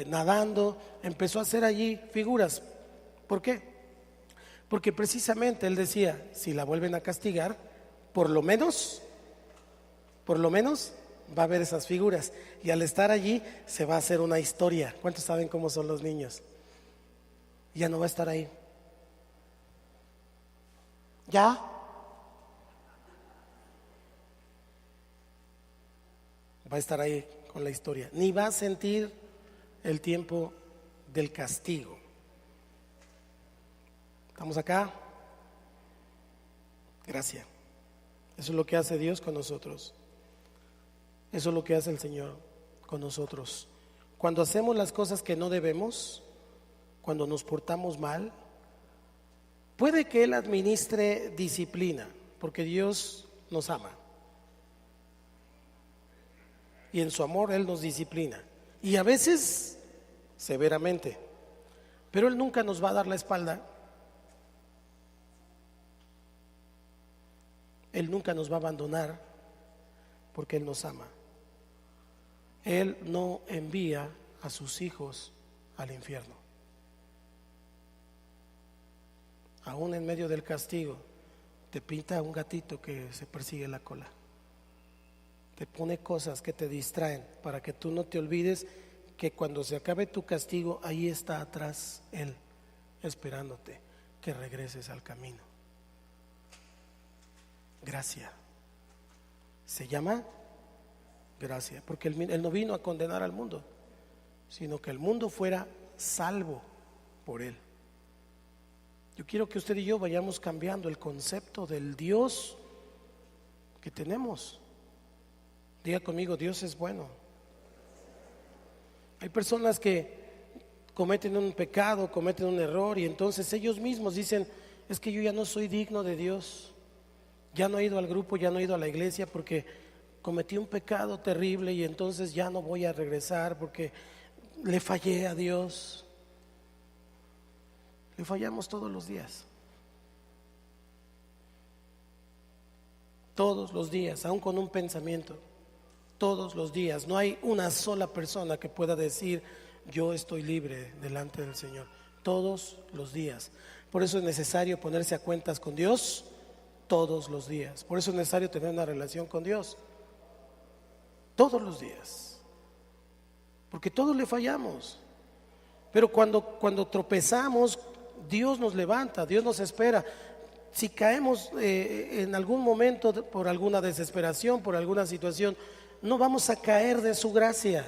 nadando, empezó a hacer allí figuras. ¿Por qué? Porque precisamente él decía, si la vuelven a castigar, por lo menos va a haber esas figuras y al estar allí se va a hacer una historia. ¿Cuántos saben cómo son los niños? Ya no va a estar ahí. ¿Ya? Va a estar ahí con la historia. Ni va a sentir el tiempo del castigo. ¿Estamos acá? Gracias. Eso es lo que hace Dios con nosotros. Eso es lo que hace el Señor con nosotros. Cuando hacemos las cosas que no debemos, cuando nos portamos mal, puede que Él administre disciplina, porque Dios nos ama. Y en su amor Él nos disciplina. Y a veces severamente. Pero Él nunca nos va a dar la espalda. Él nunca nos va a abandonar, porque Él nos ama. Él no envía a sus hijos al infierno. Aún en medio del castigo, te pinta un gatito que se persigue la cola. Te pone cosas que te distraen para que tú no te olvides que cuando se acabe tu castigo, ahí está atrás Él, esperándote que regreses al camino. Gracia. Se llama gracia, porque Él no vino a condenar al mundo, sino que el mundo fuera salvo por Él. Yo quiero que usted y yo vayamos cambiando el concepto del Dios que tenemos. Diga conmigo, Dios es bueno. Hay personas que cometen un pecado, cometen un error, y entonces ellos mismos dicen: es que yo ya no soy digno de Dios, ya no he ido al grupo, ya no he ido a la iglesia porque cometí un pecado terrible y entonces ya no voy a regresar porque le fallé a Dios. Le fallamos todos los días. Todos los días, aún con un pensamiento. Todos los días. No hay una sola persona que pueda decir: yo estoy libre delante del Señor. Todos los días. Por eso es necesario ponerse a cuentas con Dios todos los días. Por eso es necesario tener una relación con Dios todos los días. Porque todos le fallamos. Pero cuando tropezamos, Dios nos levanta, Dios nos espera. Si caemos en algún momento por alguna desesperación, por alguna situación, no vamos a caer de su gracia.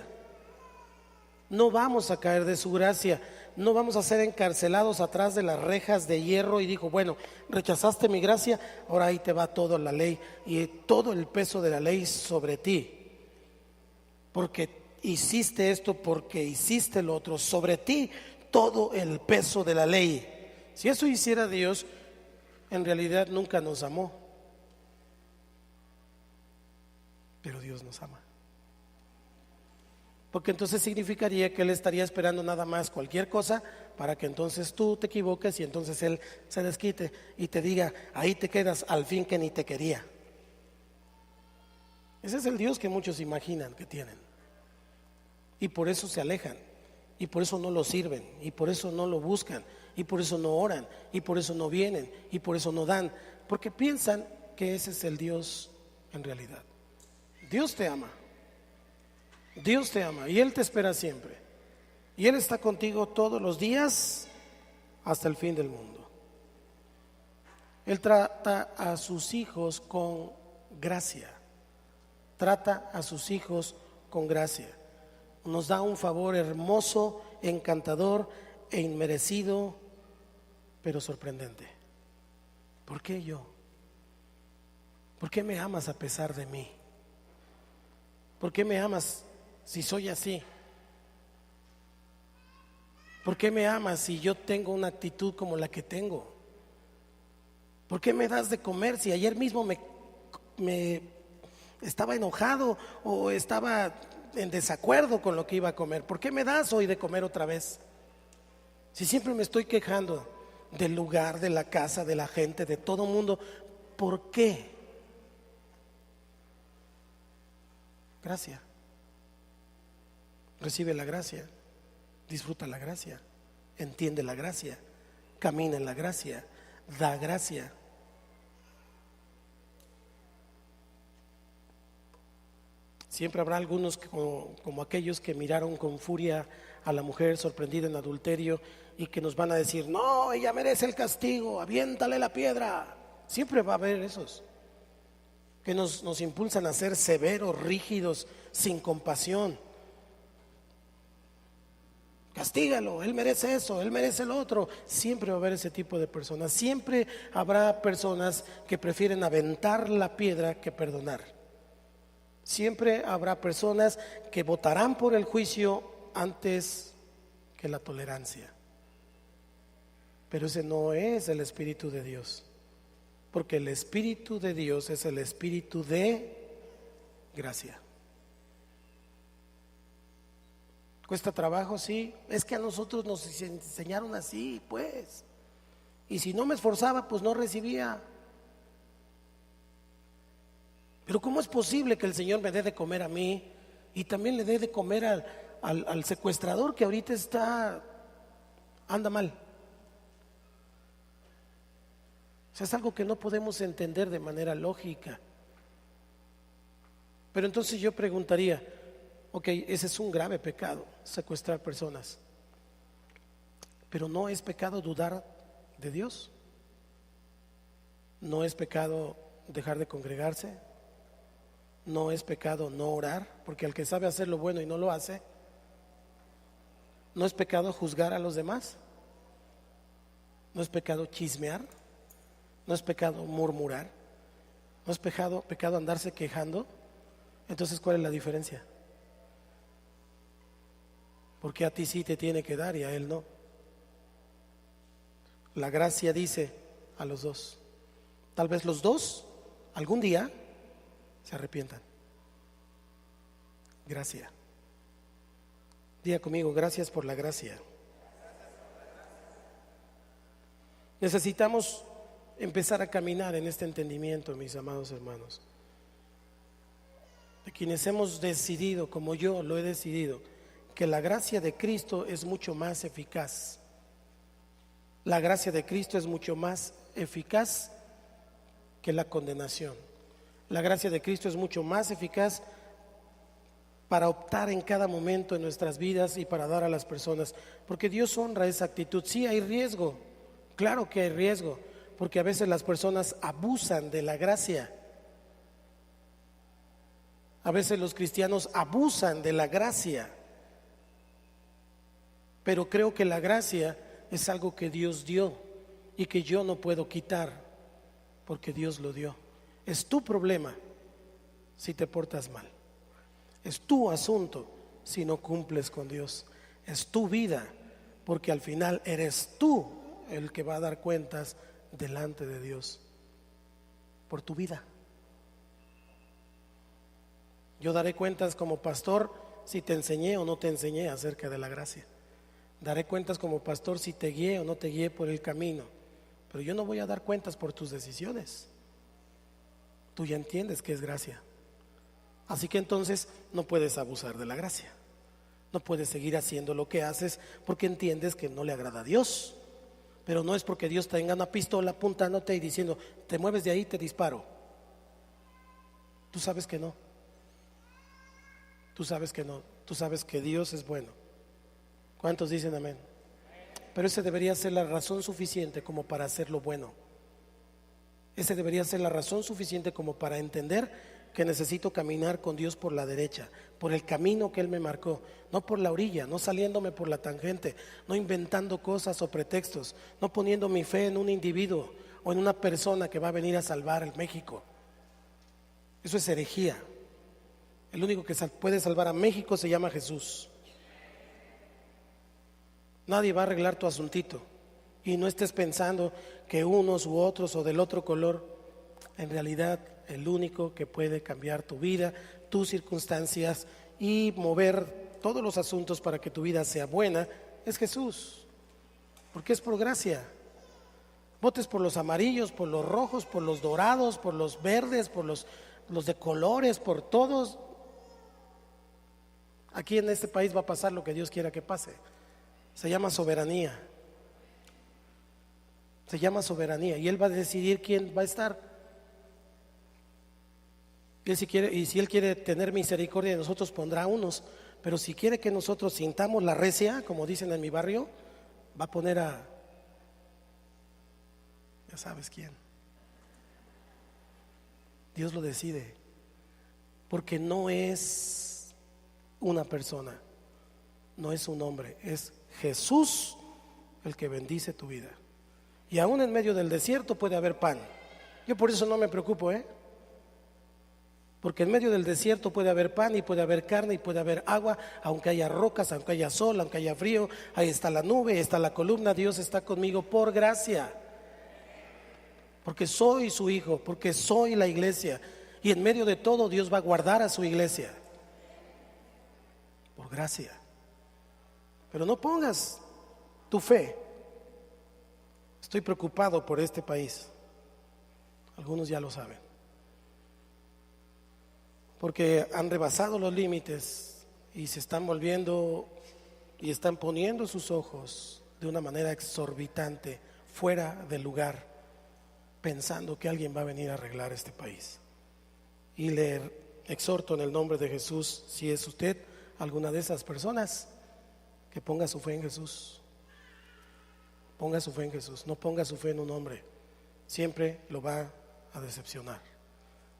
No vamos a caer de su gracia. No vamos a ser encarcelados atrás de las rejas de hierro y dijo: bueno, rechazaste mi gracia, ahora ahí te va toda la ley y todo el peso de la ley sobre ti. Porque hiciste esto, porque hiciste lo otro, sobre ti todo el peso de la ley. Si eso hiciera Dios, en realidad nunca nos amó. Pero Dios nos ama. Porque entonces significaría que Él estaría esperando nada más cualquier cosa para que entonces tú te equivoques y entonces Él se desquite y te diga: ahí te quedas, al fin que ni te quería. Ese es el Dios que muchos imaginan que tienen. Y por eso se alejan, y por eso no lo sirven, y por eso no lo buscan, y por eso no oran, y por eso no vienen, y por eso no dan, porque piensan que ese es el Dios en realidad. Dios te ama. Dios te ama y Él te espera siempre. Y Él está contigo todos los días hasta el fin del mundo. Él trata a sus hijos con gracia. Trata a sus hijos con gracia. Nos da un favor hermoso, encantador e inmerecido, pero sorprendente. ¿Por qué yo? ¿Por qué me amas a pesar de mí? ¿Por qué me amas si soy así? ¿Por qué me amas si yo tengo una actitud como la que tengo? ¿Por qué me das de comer si ayer mismo me estaba enojado o estaba en desacuerdo con lo que iba a comer? ¿Por qué me das hoy de comer otra vez? Si siempre me estoy quejando del lugar, de la casa, de la gente, de todo mundo, ¿por qué? Gracia. Recibe la gracia, disfruta la gracia, entiende la gracia, camina en la gracia, da gracia. Siempre habrá algunos como aquellos que miraron con furia a la mujer sorprendida en adulterio y que nos van a decir: no, ella merece el castigo, aviéntale la piedra. Siempre va a haber esos que nos impulsan a ser severos, rígidos, sin compasión. Castígalo, él merece eso, él merece lo otro. Siempre va a haber ese tipo de personas. Siempre habrá personas que prefieren aventar la piedra que perdonar. Siempre habrá personas que votarán por el juicio antes que la tolerancia. pero ese no es el Espíritu de Dios, porque el Espíritu de Dios es el Espíritu de gracia. ¿Cuesta trabajo? Sí. Es que a nosotros nos enseñaron así, pues. Y si no me esforzaba, pues no recibía. Pero ¿cómo es posible que el Señor me dé de comer a mí y también le dé de comer al secuestrador que ahorita anda mal? O sea, es algo que no podemos entender de manera lógica. Pero entonces yo preguntaría, ok, ese es un grave pecado, secuestrar personas. Pero no es pecado dudar de Dios. No es pecado dejar de congregarse. No es pecado no orar, porque el que sabe hacer lo bueno y no lo hace. No es pecado juzgar a los demás. No es pecado chismear. No es pecado murmurar. No es pecado andarse quejando. Entonces, ¿cuál es la diferencia? Porque a ti sí te tiene que dar y a él no. La gracia dice a los dos. Tal vez los dos algún día se arrepientan. Gracia. Diga conmigo, gracias por la gracia. Necesitamos empezar a caminar en este entendimiento, mis amados hermanos, de quienes hemos decidido, como yo lo he decidido, que la gracia de Cristo es mucho más eficaz. La gracia de Cristo es mucho más eficaz que la condenación. La gracia de Cristo es mucho más eficaz para optar en cada momento en nuestras vidas y para dar a las personas, porque Dios honra esa actitud. Sí, hay riesgo, claro que hay riesgo, porque a veces las personas abusan de la gracia. A veces los cristianos abusan de la gracia, pero creo que la gracia es algo que Dios dio y que yo no puedo quitar, porque Dios lo dio. Es tu problema si te portas mal. Es tu asunto si no cumples con Dios. Es tu vida, porque al final eres tú el que va a dar cuentas delante de Dios por tu vida. Yo daré cuentas como pastor si te enseñé o no te enseñé acerca de la gracia. Daré cuentas como pastor si te guié o no te guié por el camino. Pero yo no voy a dar cuentas por tus decisiones. Tú ya entiendes que es gracia. Así que entonces no puedes abusar de la gracia. No puedes seguir haciendo lo que haces porque entiendes que no le agrada a Dios. Pero no es porque Dios tenga una pistola apuntándote y diciendo, te mueves de ahí, te disparo. Tú sabes que no. Tú sabes que no. Tú sabes que Dios es bueno. ¿Cuántos dicen amén? Pero esa debería ser la razón suficiente como para hacer lo bueno. Esa debería ser la razón suficiente como para entender que necesito caminar con Dios por la derecha, por el camino que Él me marcó, no por la orilla, no saliéndome por la tangente, no inventando cosas o pretextos, no poniendo mi fe en un individuo o en una persona que va a venir a salvar el México. Eso es herejía. El único que puede salvar a México se llama Jesús. Nadie va a arreglar tu asuntito. Y no estés pensando que unos u otros o del otro color. En realidad, el único que puede cambiar tu vida, tus circunstancias y mover todos los asuntos para que tu vida sea buena es Jesús. Porque es por gracia. Votes por los amarillos, por los rojos, por los dorados, por los verdes, por los de colores, por todos. Aquí en este país va a pasar lo que Dios quiera que pase. Se llama soberanía. Se llama soberanía y Él va a decidir quién va a estar. Y si Él quiere tener misericordia de nosotros, pondrá unos. Pero si quiere que nosotros sintamos la recia, como dicen en mi barrio, va a poner a, ya sabes quién. Dios lo decide, porque no es una persona, no es un hombre, es Jesús el que bendice tu vida. Y aún en medio del desierto puede haber pan. Yo por eso no me preocupo, Porque en medio del desierto puede haber pan y puede haber carne y puede haber agua, aunque haya rocas, aunque haya sol, aunque haya frío, ahí está la nube, ahí está la columna, Dios está conmigo por gracia. Porque soy su hijo, porque soy la iglesia. Y en medio de todo Dios va a guardar a su iglesia. Por gracia. Pero no pongas tu fe. Estoy preocupado por este país. Algunos ya lo saben. Porque han rebasado los límites y se están volviendo y están poniendo sus ojos de una manera exorbitante fuera del lugar, pensando que alguien va a venir a arreglar este país. Y le exhorto en el nombre de Jesús, si es usted alguna de esas personas, que ponga su fe en Jesús. Ponga su fe en Jesús, no ponga su fe en un hombre, siempre lo va a decepcionar.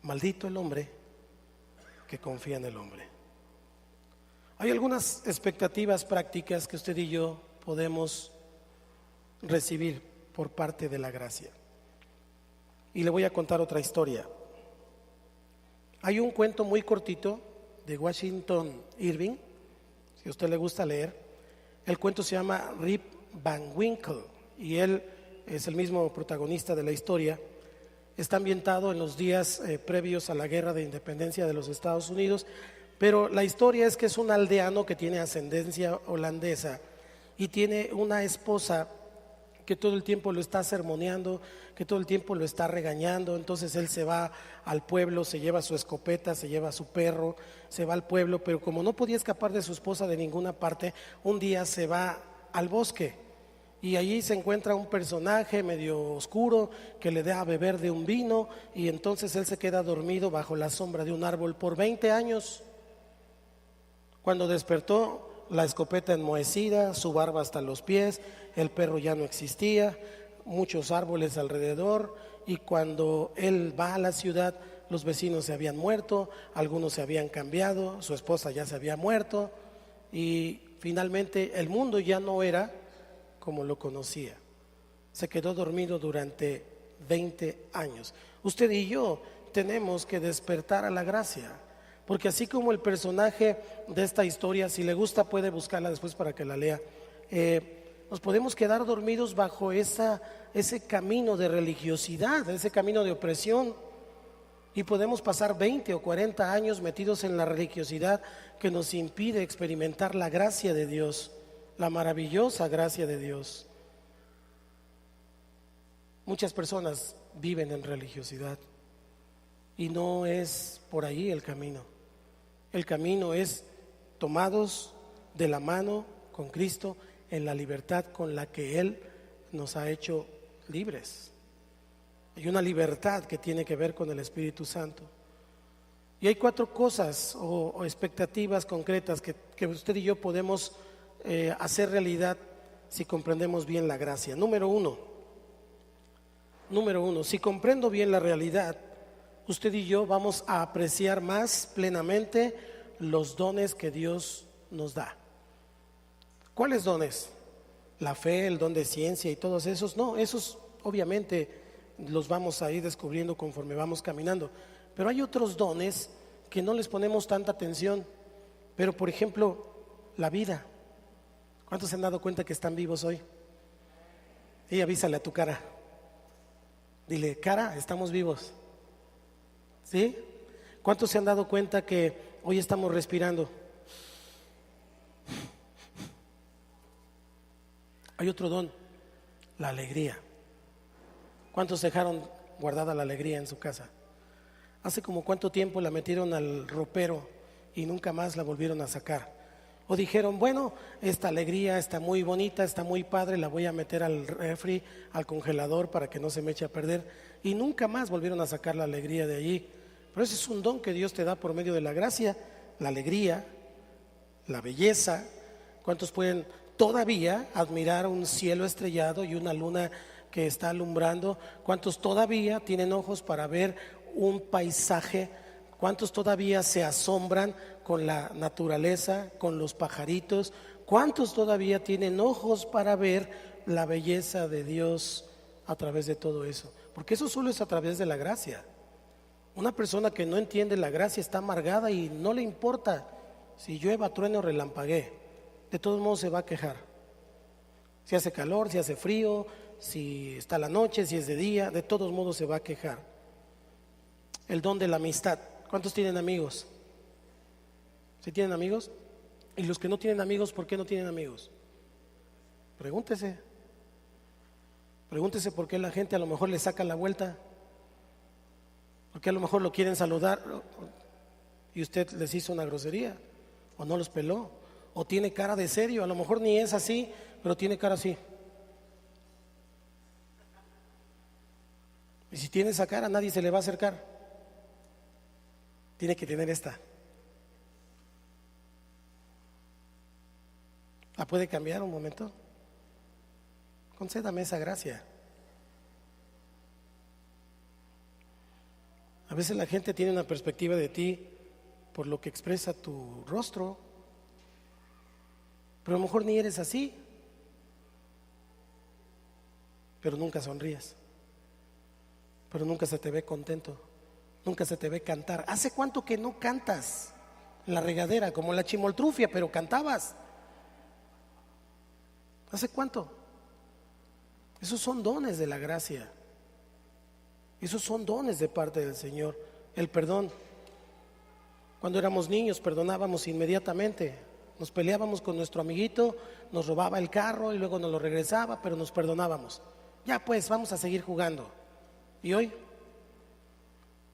Maldito el hombre que confía en el hombre. Hay algunas expectativas prácticas que usted y yo podemos recibir por parte de la gracia. Y le voy a contar otra historia. Hay un cuento muy cortito de Washington Irving, si a usted le gusta leer. El cuento se llama Rip Van Winkle y él es el mismo protagonista de la historia. Está ambientado en los días previos a la guerra de independencia de los Estados Unidos, pero la historia es que es un aldeano que tiene ascendencia holandesa y tiene una esposa que todo el tiempo lo está sermoneando, que todo el tiempo lo está regañando. Entonces él se va al pueblo, se lleva su escopeta, se lleva su perro, se va al pueblo, pero como no podía escapar de su esposa de ninguna parte, un día se va al bosque y allí se encuentra un personaje medio oscuro que le da a beber de un vino y entonces él se queda dormido bajo la sombra de un árbol por 20 años. Cuando despertó, la escopeta enmohecida, su barba hasta los pies, el perro ya no existía, muchos árboles alrededor, y cuando él va a la ciudad, los vecinos se habían muerto, algunos se habían cambiado, su esposa ya se había muerto, y finalmente el mundo ya no era como lo conocía. Se quedó dormido durante 20 años. Usted y yo tenemos que despertar a la gracia. Porque así como el personaje de esta historia, si le gusta puede buscarla después para que la lea, nos podemos quedar dormidos bajo ese camino de religiosidad, ese camino de opresión, y podemos pasar 20 o 40 años metidos en la religiosidad que nos impide experimentar la gracia de Dios, la maravillosa gracia de Dios. Muchas personas viven en religiosidad y no es por ahí el camino. El camino es tomados de la mano con Cristo en la libertad con la que Él nos ha hecho libres. Hay una libertad que tiene que ver con el Espíritu Santo. Y hay 4 cosas o expectativas concretas que usted y yo podemos hacer realidad si comprendemos bien la gracia. Número uno, si comprendo bien la realidad, usted y yo vamos a apreciar más plenamente los dones que Dios nos da. ¿Cuáles dones? La fe, el don de ciencia y todos esos. No, esos obviamente los vamos a ir descubriendo conforme vamos caminando. Pero hay otros dones que no les ponemos tanta atención. Pero por ejemplo, la vida. ¿Cuántos se han dado cuenta que están vivos hoy? Y avísale a tu cara. Dile, cara, estamos vivos. ¿Sí? ¿Cuántos se han dado cuenta que hoy estamos respirando? Hay otro don, la alegría. ¿Cuántos dejaron guardada la alegría en su casa? ¿Hace como cuánto tiempo la metieron al ropero y nunca más la volvieron a sacar? O dijeron, bueno, esta alegría está muy bonita, está muy padre, la voy a meter al refri, al congelador para que no se me eche a perder, y nunca más volvieron a sacar la alegría de allí. Pero ese es un don que Dios te da por medio de la gracia, la alegría, la belleza. ¿Cuántos pueden todavía admirar un cielo estrellado y una luna que está alumbrando? ¿Cuántos todavía tienen ojos para ver un paisaje? ¿Cuántos todavía se asombran con la naturaleza, con los pajaritos? ¿Cuántos todavía tienen ojos para ver la belleza de Dios a través de todo eso? Porque eso solo es a través de la gracia. Una persona que no entiende la gracia está amargada y no le importa si llueva, truene o relampaguee. De todos modos se va a quejar. Si hace calor, si hace frío, si está la noche, si es de día, de todos modos se va a quejar. El don de la amistad. ¿Cuántos tienen amigos? ¿Sí tienen amigos? Y los que no tienen amigos, ¿por qué no tienen amigos? Pregúntese. Pregúntese por qué la gente a lo mejor le saca la vuelta. Porque a lo mejor lo quieren saludar y usted les hizo una grosería, o no los peló, o tiene cara de serio. A lo mejor ni es así, pero tiene cara así. Y si tiene esa cara, nadie se le va a acercar. Tiene que tener esta. ¿La puede cambiar un momento? Concédame esa gracia. A veces la gente tiene una perspectiva de ti por lo que expresa tu rostro, pero a lo mejor ni eres así, pero nunca sonríes, pero nunca se te ve contento, nunca se te ve cantar. ¿Hace cuánto que no cantas en la regadera como la chimoltrufia, pero cantabas? ¿Hace cuánto? Esos son dones de la gracia. Esos son dones de parte del Señor. El perdón. Cuando éramos niños perdonábamos inmediatamente. Nos peleábamos con nuestro amiguito, nos robaba el carro y luego nos lo regresaba, pero nos perdonábamos. Ya pues, vamos a seguir jugando. ¿Y hoy?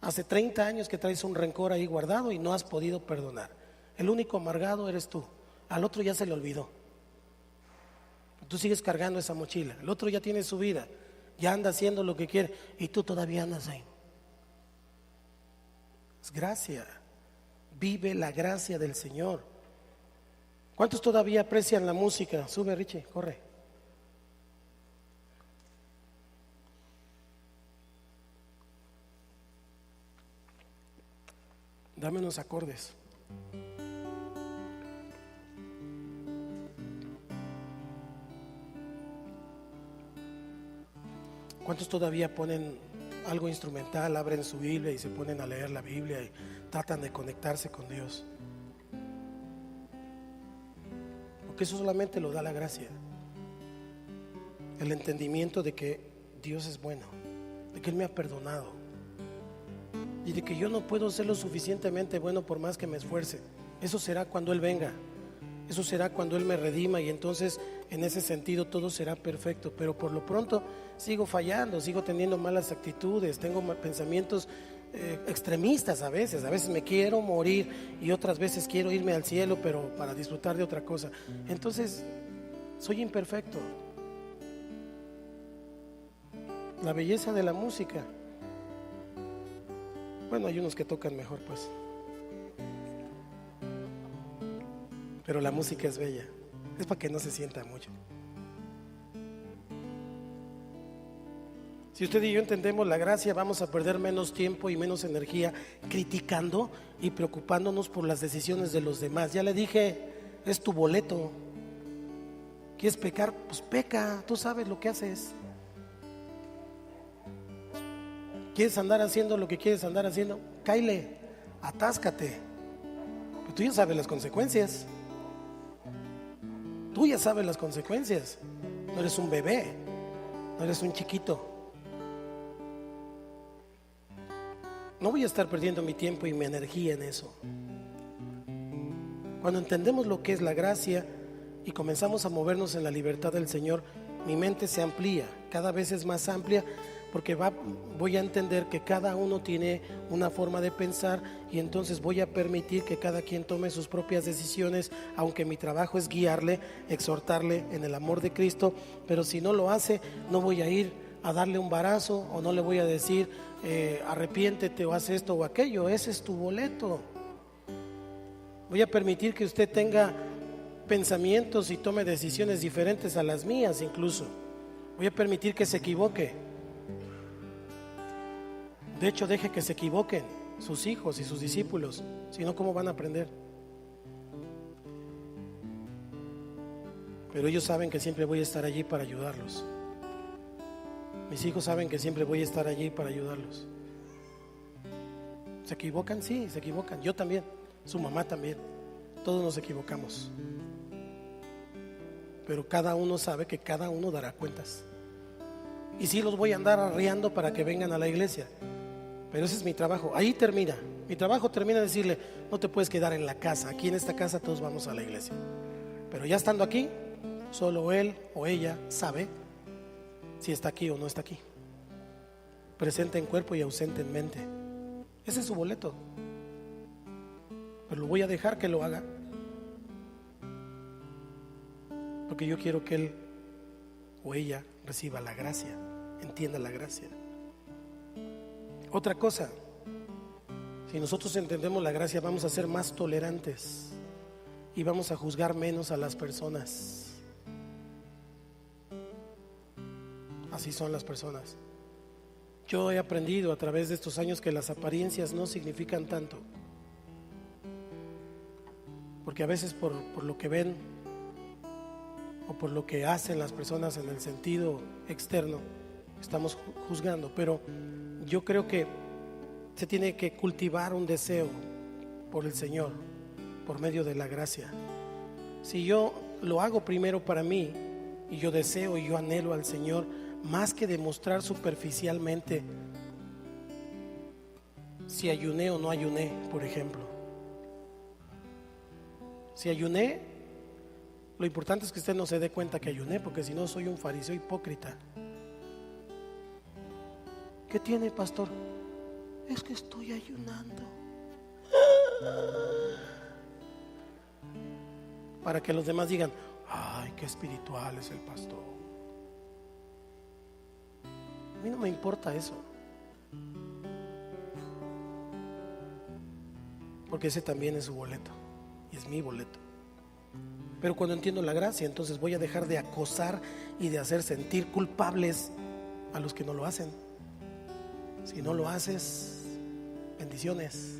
Hace 30 años que traes un rencor ahí guardado y no has podido perdonar. El único amargado eres tú. Al otro ya se le olvidó. Tú sigues cargando esa mochila. El otro ya tiene su vida. Ya anda haciendo lo que quiere y tú todavía andas ahí. Es gracia. Vive la gracia del Señor. ¿Cuántos todavía aprecian la música? Sube, Richie, corre. Dame unos acordes. ¿Cuántos todavía ponen algo instrumental, abren su Biblia y se ponen a leer la Biblia y tratan de conectarse con Dios? Porque eso solamente lo da la gracia. El entendimiento de que Dios es bueno, de que Él me ha perdonado y de que yo no puedo ser lo suficientemente bueno por más que me esfuerce. Eso será cuando Él venga. Eso será cuando Él me redima y entonces en ese sentido todo será perfecto. Pero por lo pronto sigo fallando, sigo teniendo malas actitudes, tengo pensamientos extremistas a veces me quiero morir y otras veces quiero irme al cielo, pero para disfrutar de otra cosa. Entonces soy imperfecto. La belleza de la música. Bueno, hay unos que tocan mejor, pues. Pero la música es bella. Es para que no se sienta mucho. Si usted y yo entendemos la gracia, vamos a perder menos tiempo y menos energía criticando y preocupándonos por las decisiones de los demás. Ya le dije, es tu boleto. ¿Quieres pecar? Pues peca, tú sabes lo que haces. ¿Quieres andar haciendo lo que quieres andar haciendo? Cáile, atáscate. Pero tú ya sabes las consecuencias. Tú ya sabes las consecuencias. No eres un bebé, no eres un chiquito. No voy a estar perdiendo mi tiempo y mi energía en eso. Cuando entendemos lo que es la gracia y comenzamos a movernos en la libertad del Señor, mi mente se amplía, cada vez es más amplia, porque voy a entender que cada uno tiene una forma de pensar y entonces voy a permitir que cada quien tome sus propias decisiones, aunque mi trabajo es guiarle, exhortarle en el amor de Cristo. Pero si no lo hace, no voy a ir a darle un varazo o no le voy a decir arrepiéntete o haz esto o aquello. Ese es tu boleto. Voy a permitir que usted tenga pensamientos y tome decisiones diferentes a las mías incluso. Voy a permitir que se equivoque. De hecho, deje que se equivoquen sus hijos y sus discípulos, si no, ¿cómo van a aprender? Pero ellos saben que siempre voy a estar allí para ayudarlos. Mis hijos saben que siempre voy a estar allí para ayudarlos. ¿Se equivocan? Sí, se equivocan. Yo también, su mamá también. Todos nos equivocamos. Pero cada uno sabe que cada uno dará cuentas. Y sí los voy a andar arreando para que vengan a la iglesia, pero ese es mi trabajo. Ahí termina. Mi trabajo termina decirle: no te puedes quedar en la casa. Aquí en esta casa todos vamos a la iglesia. Pero ya estando aquí, solo él o ella sabe si está aquí o no está aquí. Presente en cuerpo y ausente en mente. Ese es su boleto. Pero lo voy a dejar que lo haga, porque yo quiero que él o ella reciba la gracia, entienda la gracia. Otra cosa, si nosotros entendemos la gracia, vamos a ser más tolerantes y vamos a juzgar menos a las personas. Así son las personas. Yo he aprendido a través de estos años que las apariencias no significan tanto, porque a veces por lo que ven o por lo que hacen las personas en el sentido externo estamos juzgando. Pero yo creo que se tiene que cultivar un deseo por el Señor por medio de la gracia. Si yo lo hago primero para mí y yo deseo y yo anhelo al Señor, más que demostrar superficialmente si ayuné o no ayuné, por ejemplo. Si ayuné, lo importante es que usted no se dé cuenta que ayuné, porque si no soy un fariseo hipócrita. ¿Qué tiene, pastor? Es que estoy ayunando. Para que los demás digan: ay, qué espiritual es el pastor. A mí no me importa eso, porque ese también es su boleto y es mi boleto. Pero cuando entiendo la gracia, entonces voy a dejar de acosar y de hacer sentir culpables a los que no lo hacen. Si no lo haces, bendiciones.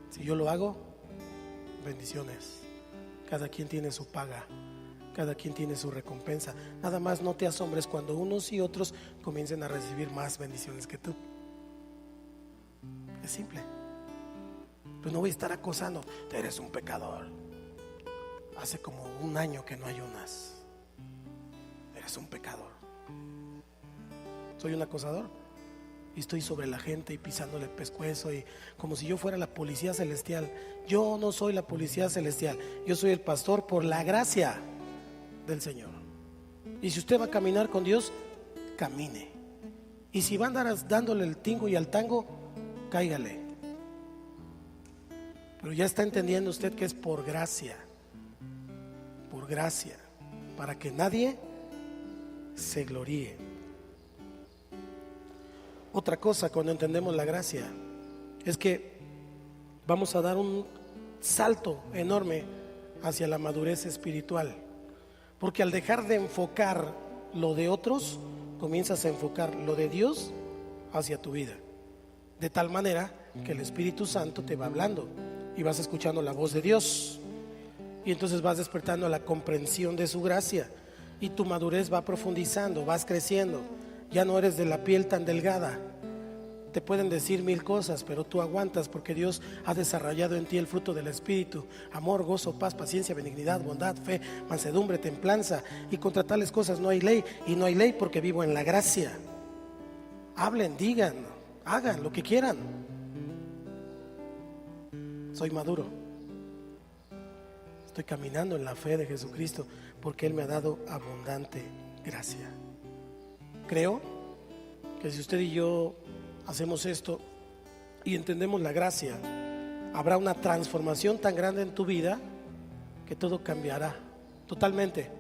Si yo lo hago, bendiciones. Cada quien tiene su paga, cada quien tiene su recompensa. Nada más no te asombres cuando unos y otros comiencen a recibir más bendiciones que tú. Es simple. Pues no voy a estar acosando: eres un pecador, hace como un año que no ayunas, eres un pecador. Soy un acosador y estoy sobre la gente y pisándole el pescuezo, y como si yo fuera la policía celestial. Yo no soy la policía celestial, yo soy el pastor por la gracia del Señor. Y si usted va a caminar con Dios, camine. Y si va a andar dándole el tingo y al tango, cáigale. Pero ya está entendiendo usted que es por gracia, para que nadie se gloríe. Otra cosa, cuando entendemos la gracia, es que vamos a dar un salto enorme hacia la madurez espiritual, porque al dejar de enfocar lo de otros, comienzas a enfocar lo de Dios hacia tu vida, de tal manera que el Espíritu Santo te va hablando y vas escuchando la voz de Dios, y entonces vas despertando a la comprensión de su gracia, y tu madurez va profundizando, vas creciendo. Ya no eres de la piel tan delgada. Te pueden decir mil cosas, pero tú aguantas, porque Dios ha desarrollado en ti el fruto del Espíritu: amor, gozo, paz, paciencia, benignidad, bondad, fe, mansedumbre, templanza. Y contra tales cosas no hay ley. Y no hay ley porque vivo en la gracia. Hablen, digan, hagan lo que quieran. Soy maduro. Estoy caminando en la fe de Jesucristo, porque Él me ha dado abundante gracia. Creo que si usted y yo hacemos esto y entendemos la gracia, habrá una transformación tan grande en tu vida que todo cambiará totalmente.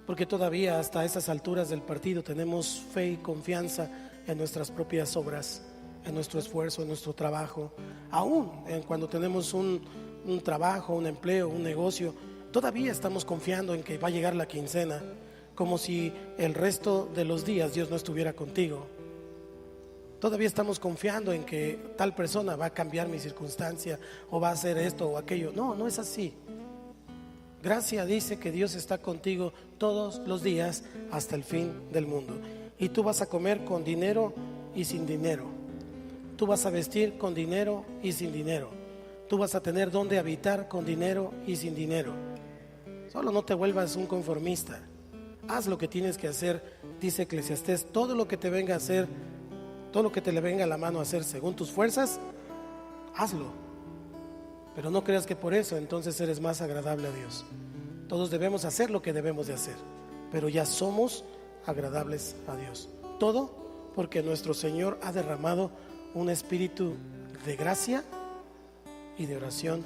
Porque todavía hasta estas alturas del partido tenemos fe y confianza en nuestras propias obras, en nuestro esfuerzo, en nuestro trabajo. Aún cuando tenemos un trabajo, un empleo, un negocio, todavía estamos confiando en que va a llegar la quincena, como si el resto de los días Dios no estuviera contigo. Todavía estamos confiando en que tal persona va a cambiar mi circunstancia, o va a hacer esto o aquello. No, no es así. Gracia dice que Dios está contigo todos los días hasta el fin del mundo. Y tú vas a comer con dinero y sin dinero. Tú vas a vestir con dinero y sin dinero. Tú vas a tener donde habitar con dinero y sin dinero. Solo no te vuelvas un conformista. Haz lo que tienes que hacer, dice Eclesiastés. Todo lo que te venga a hacer, todo lo que te le venga a la mano a hacer según tus fuerzas, hazlo. Pero no creas que por eso entonces eres más agradable a Dios. Todos debemos hacer lo que debemos de hacer, pero ya somos agradables a Dios. Todo porque nuestro Señor ha derramado un espíritu de gracia y de oración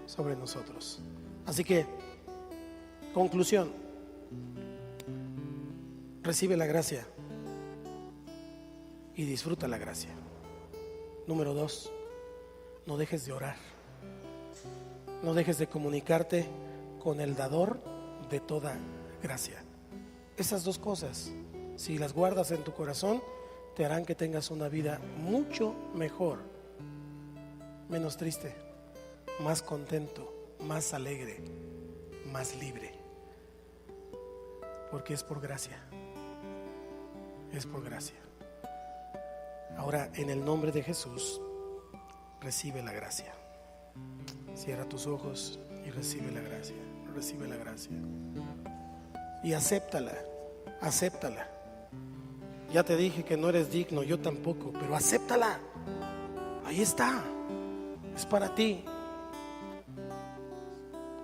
sobre nosotros. Así que, conclusión, recibe la gracia y disfruta la gracia. Número 2, no dejes de orar. No dejes de comunicarte con el dador de toda gracia. Esas dos cosas, si las guardas en tu corazón, te harán que tengas una vida mucho mejor, menos triste, más contento, más alegre, más libre. Porque es por gracia. Es por gracia. Ahora, en el nombre de Jesús, recibe la gracia. Cierra tus ojos y recibe la gracia. Recibe la gracia. Y acéptala. Acéptala. Ya te dije que no eres digno, yo tampoco, pero acéptala. Ahí está. Es para ti.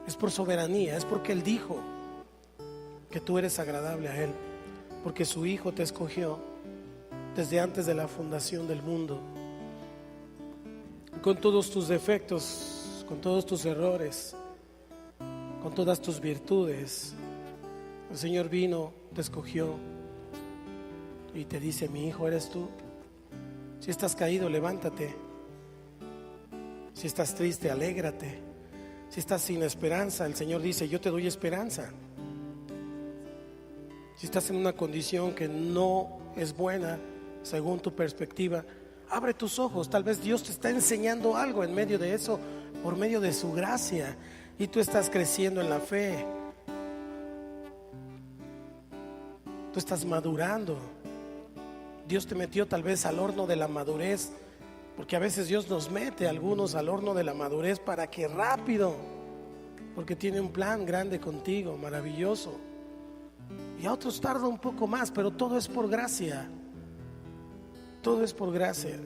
Es por soberanía. Es porque Él dijo que tú eres agradable a Él. Porque su Hijo te escogió desde antes de la fundación del mundo, con todos tus defectos, con todos tus errores, con todas tus virtudes. El Señor vino, te escogió y te dice: mi hijo eres tú. Si estás caído, levántate. Si estás triste, alégrate. Si estás sin esperanza, el Señor dice: yo te doy esperanza. Si estás en una condición que no es buena según tu perspectiva, abre tus ojos. Tal vez Dios te está enseñando algo en medio de eso, por medio de su gracia, y tú estás creciendo en la fe. Tú estás madurando. Dios te metió tal vez al horno de la madurez, porque a veces Dios nos mete a algunos al horno de la madurez para que rápido, porque tiene un plan grande contigo, maravilloso. Y a otros tarda un poco más, pero todo es por gracia. Todo es por gracia.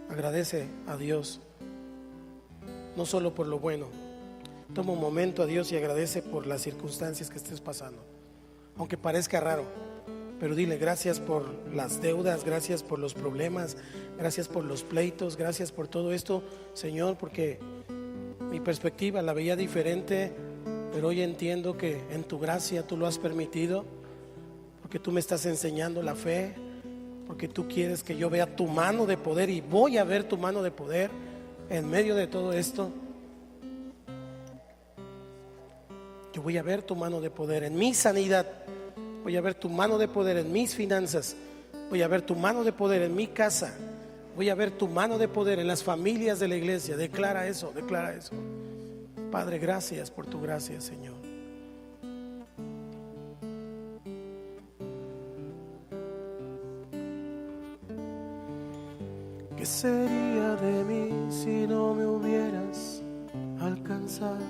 Agradece a Dios, no solo por lo bueno. Toma un momento a Dios y agradece por las circunstancias que estés pasando, aunque parezca raro. Pero dile: gracias por las deudas, gracias por los problemas, gracias por los pleitos, gracias por todo esto, Señor, porque mi perspectiva la veía diferente, pero hoy entiendo que en tu gracia tú lo has permitido, porque tú me estás enseñando la fe, porque tú quieres que yo vea tu mano de poder, y voy a ver tu mano de poder en medio de todo esto. Yo voy a ver tu mano de poder en mi sanidad, voy a ver tu mano de poder en mis finanzas, voy a ver tu mano de poder en mi casa, voy a ver tu mano de poder en las familias de la iglesia. Declara eso, declara eso. Padre, gracias por tu gracia, Señor. ¿Qué sería de mí si no me hubieras alcanzado?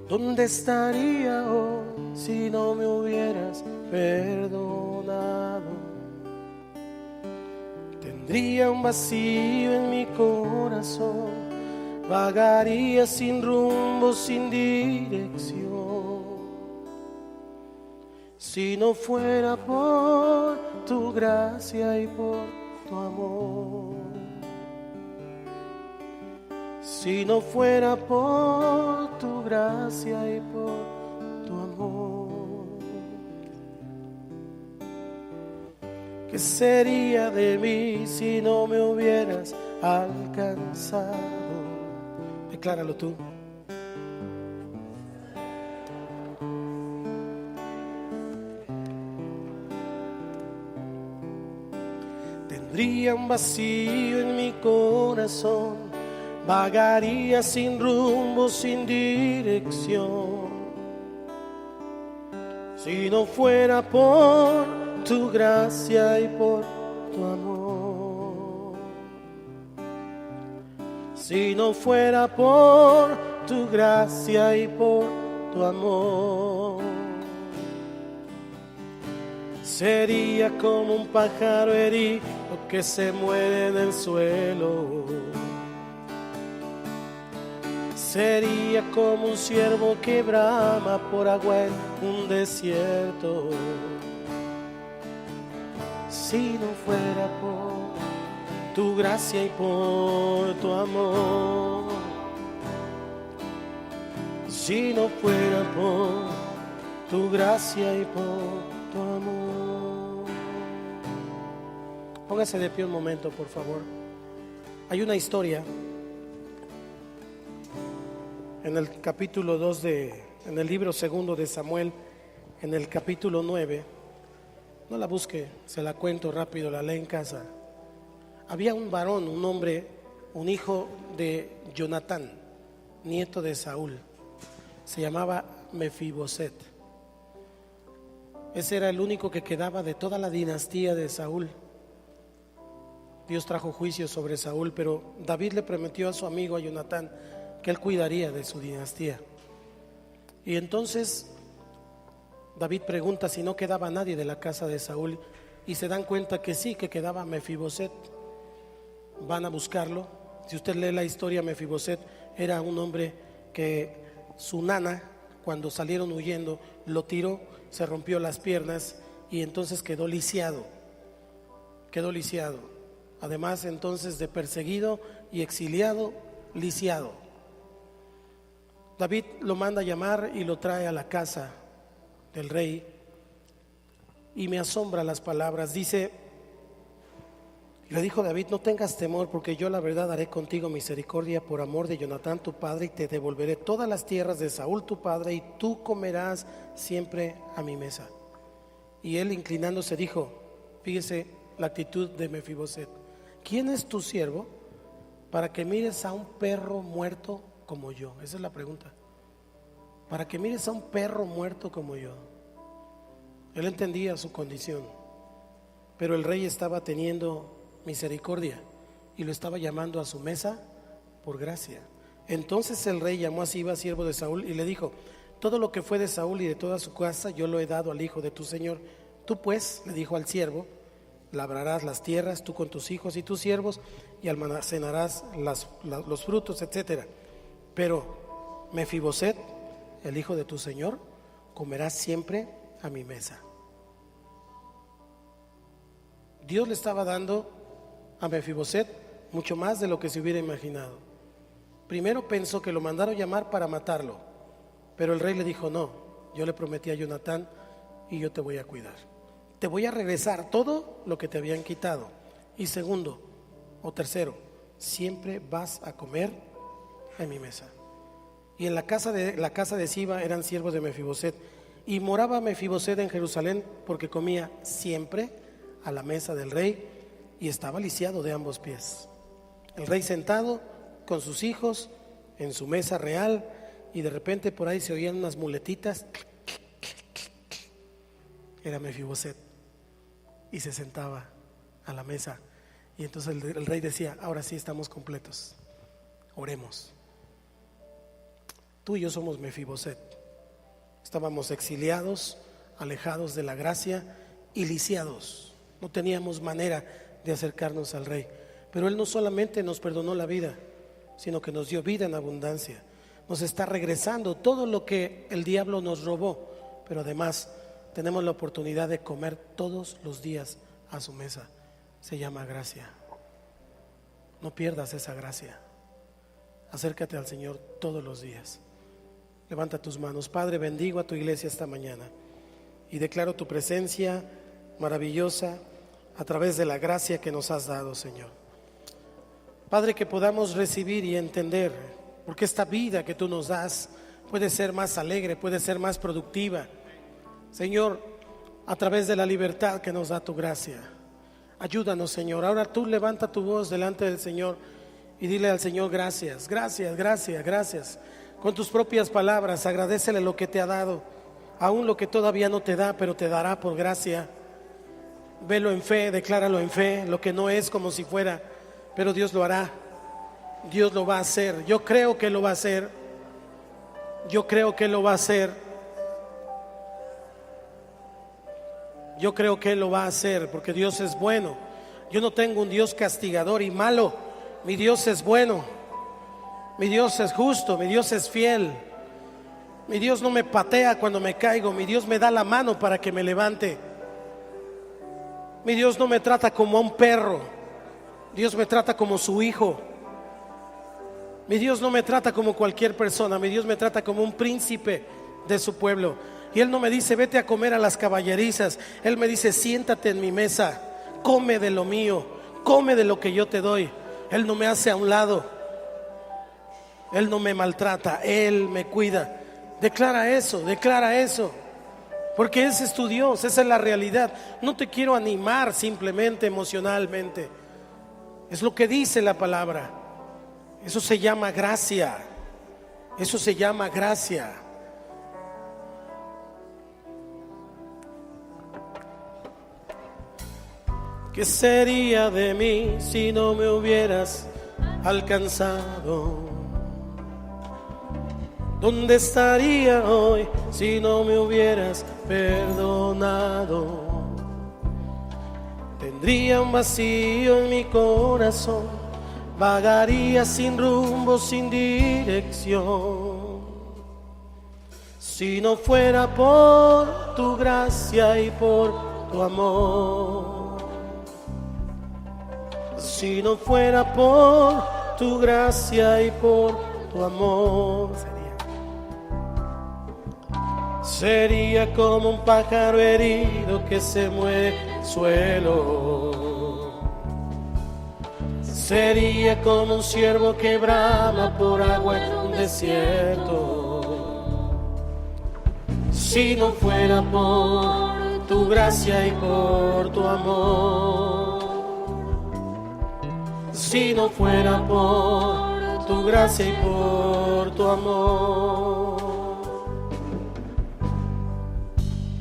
¿Dónde estaría hoy si no me hubieras perdonado? Tendría un vacío en mi corazón, vagaría sin rumbo, sin dirección, si no fuera por tu gracia y por tu amor. Si no fuera por tu gracia y por tu amor, ¿qué sería de mí si no me hubieras alcanzado? Decláralo tú. Tendría un vacío en mi corazón, vagaría sin rumbo, sin dirección, Si no fuera por tu gracia y por tu amor, si no fuera por tu gracia y por tu amor, sería como un pájaro herido que se muere en el suelo. Sería como un ciervo que brama por agua en un desierto. Si no fuera por tu gracia y por tu amor, si no fuera por tu gracia y por tu amor. Póngase de pie un momento, por favor. Hay una historia en el capítulo 2 en el libro segundo de Samuel, en el capítulo 9. No la busque, se la cuento rápido, la lee en casa. Había un varón, un hombre, un hijo de Jonatán, nieto de Saúl. Se llamaba Mefiboset. Ese era el único que quedaba de toda la dinastía de Saúl. Dios trajo juicio sobre Saúl, pero David le prometió a su amigo, a Jonatán, que él cuidaría de su dinastía. Y entonces David pregunta si no quedaba nadie de la casa de Saúl, y se dan cuenta que sí, que quedaba Mefiboset. Van a buscarlo. Si usted lee la historia, Mefiboset era un hombre que su nana, cuando salieron huyendo, lo tiró, se rompió las piernas y entonces quedó lisiado. Además entonces de perseguido y exiliado, lisiado. David lo manda a llamar y lo trae a la casa del rey, y me asombra las palabras. Dice, le dijo David: no tengas temor, porque yo la verdad haré contigo misericordia por amor de Jonatán tu padre, y te devolveré todas las tierras de Saúl tu padre, y tú comerás siempre a mi mesa. Y él, inclinándose, dijo, fíjese la actitud de Mefiboset: ¿quién es tu siervo para que mires a un perro muerto como yo? Esa es la pregunta. Para que mires a un perro muerto como yo. Él entendía su condición, pero el rey estaba teniendo misericordia y lo estaba llamando a su mesa por gracia. Entonces el rey llamó a Siba, siervo de Saúl, y le dijo: todo lo que fue de Saúl y de toda su casa yo lo he dado al hijo de tu señor. Tú pues, le dijo al siervo, labrarás las tierras, tú con tus hijos y tus siervos, y almacenarás los frutos, etcétera. Pero Mefiboset, el hijo de tu señor, comerá siempre a mi mesa. Dios le estaba dando a Mefiboset mucho más de lo que se hubiera imaginado. Primero pensó que lo mandaron llamar para matarlo, pero el rey le dijo: no, yo le prometí a Jonatán y yo te voy a cuidar. Te voy a regresar todo lo que te habían quitado. Y segundo o tercero, siempre vas a comer en mi mesa. Y en la casa de Siba eran siervos de Mefiboset, y moraba Mefiboset en Jerusalén, porque comía siempre a la mesa del rey, y estaba lisiado de ambos pies. El rey sentado con sus hijos en su mesa real, y de repente por ahí se oían unas muletitas. Era Mefiboset, y se sentaba a la mesa, y entonces el rey decía: ahora sí estamos completos, oremos. Tú y yo somos Mefiboset. Estábamos exiliados, alejados de la gracia y lisiados. No teníamos manera de acercarnos al rey. Pero él no solamente nos perdonó la vida, sino que nos dio vida en abundancia. Nos está regresando todo lo que el diablo nos robó, pero además tenemos la oportunidad de comer todos los días a su mesa. Se llama gracia. No pierdas esa gracia. Acércate al Señor todos los días. Levanta tus manos. Padre, bendigo a tu iglesia esta mañana y declaro tu presencia maravillosa a través de la gracia que nos has dado, Señor. Padre, que podamos recibir y entender, porque esta vida que tú nos das puede ser más alegre, puede ser más productiva, Señor, a través de la libertad que nos da tu gracia. Ayúdanos, Señor. Ahora tú levanta tu voz delante del Señor y dile al Señor: gracias, gracias, gracias, gracias. Con tus propias palabras agradécele lo que te ha dado. aún lo que todavía no te da, pero te dará por gracia. Velo en fe, decláralo en fe, lo que no es como si fuera, pero Dios lo hará, Dios lo va a hacer. Yo creo que lo va a hacer, yo creo que lo va a hacer, yo creo que lo va a hacer, porque Dios es bueno. Yo no tengo un Dios castigador y malo, mi Dios es bueno, mi Dios es justo, mi Dios es fiel. Mi Dios no me patea cuando me caigo, mi Dios me da la mano para que me levante. Mi Dios no me trata como a un perro, Dios me trata como su hijo. Mi Dios no me trata como cualquier persona, mi Dios me trata como un príncipe de su pueblo. Y Él no me dice vete a comer a las caballerizas, Él me dice siéntate en mi mesa, come de lo mío, come de lo que yo te doy. Él no me hace a un lado, Él no me maltrata, Él me cuida. Declara eso, porque ese es tu Dios, esa es la realidad. No te quiero animar simplemente emocionalmente, es lo que dice la palabra. Eso se llama gracia, eso se llama gracia. ¿Qué sería de mí si no me hubieras alcanzado? ¿Dónde estaría hoy si no me hubieras perdonado? Tendría un vacío en mi corazón, vagaría sin rumbo, sin dirección. Si no fuera por tu gracia y por tu amor, si no fuera por tu gracia y por tu amor, sería como un pájaro herido que se muere en el suelo. Sería como un ciervo que brama por agua en un desierto. Si no fuera por tu gracia y por tu amor, si no fuera por tu gracia y por tu amor,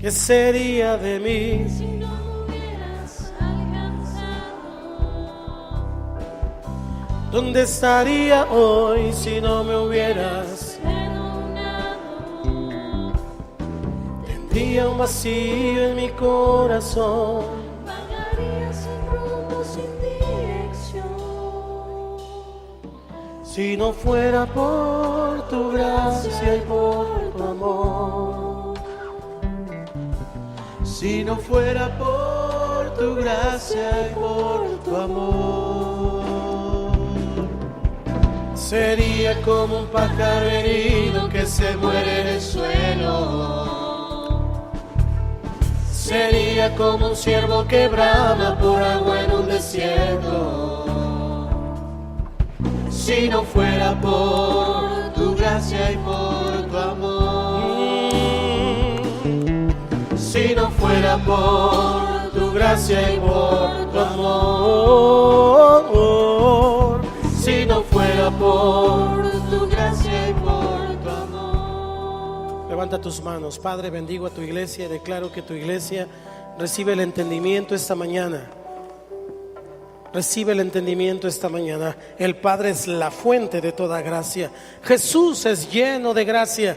¿qué sería de mí si no me hubieras alcanzado? ¿Dónde estaría hoy si no me hubieras perdonado? Tendría un vacío en mi corazón, vagaría sin rumbo, sin dirección. Si no fuera por tu gracia y por tu amor, si no fuera por tu gracia y por tu amor, sería como un pájaro herido que se muere en el suelo. Sería como un ciervo que brama por agua en un desierto. Si no fuera por tu gracia y por tu amor, si no fuera por tu gracia y por tu amor, si no fuera por tu gracia y por tu amor. Levanta tus manos. Padre, bendigo a tu iglesia y declaro que tu iglesia recibe el entendimiento esta mañana. Recibe el entendimiento esta mañana. El Padre es la fuente de toda gracia. Jesús es lleno de gracia.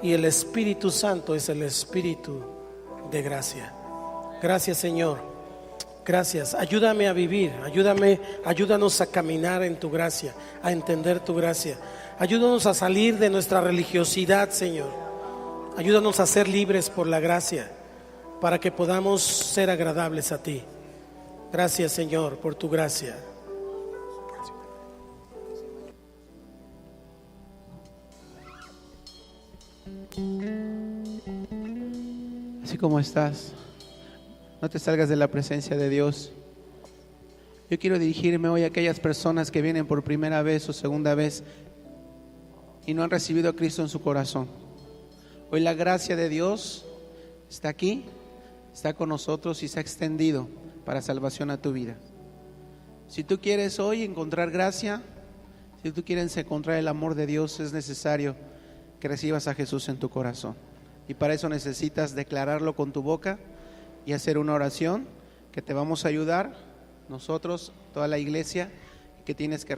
Y el Espíritu Santo es el Espíritu de gracia. Gracias, Señor. Gracias. Ayúdame a vivir. Ayúdanos a caminar en tu gracia, a entender tu gracia. Ayúdanos a salir de nuestra religiosidad, Señor. Ayúdanos a ser libres por la gracia, para que podamos ser agradables a ti. Gracias, Señor, por tu gracia. Así como estás, no te salgas de la presencia de Dios. Yo quiero dirigirme hoy a aquellas personas que vienen por primera vez o segunda vez y no han recibido a Cristo en su corazón. Hoy la gracia de Dios está aquí, está con nosotros y se ha extendido para salvación a tu vida. Si tú quieres hoy encontrar gracia, si tú quieres encontrar el amor de Dios, es necesario que recibas a Jesús en tu corazón. y para eso necesitas declararlo con tu boca y hacer una oración que te vamos a ayudar nosotros, toda la iglesia, que tienes que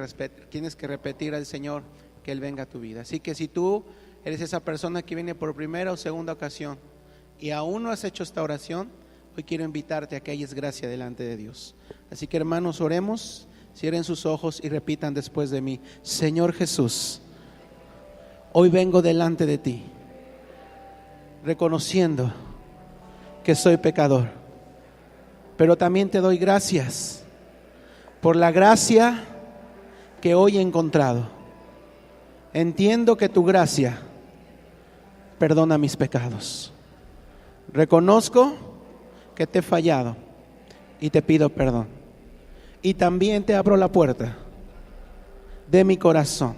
repetir al Señor que Él venga a tu vida. Así que si tú eres esa persona que viene por primera o segunda ocasión y aún no has hecho esta oración, hoy quiero invitarte a que hayas gracia delante de Dios. Así que hermanos, oremos, cierren sus ojos y repitan después de mí: Señor Jesús, hoy vengo delante de ti, reconociendo que soy pecador, pero también te doy gracias por la gracia que hoy he encontrado. Entiendo que tu gracia perdona mis pecados. Reconozco que te he fallado y te pido perdón. Y también te abro la puerta de mi corazón.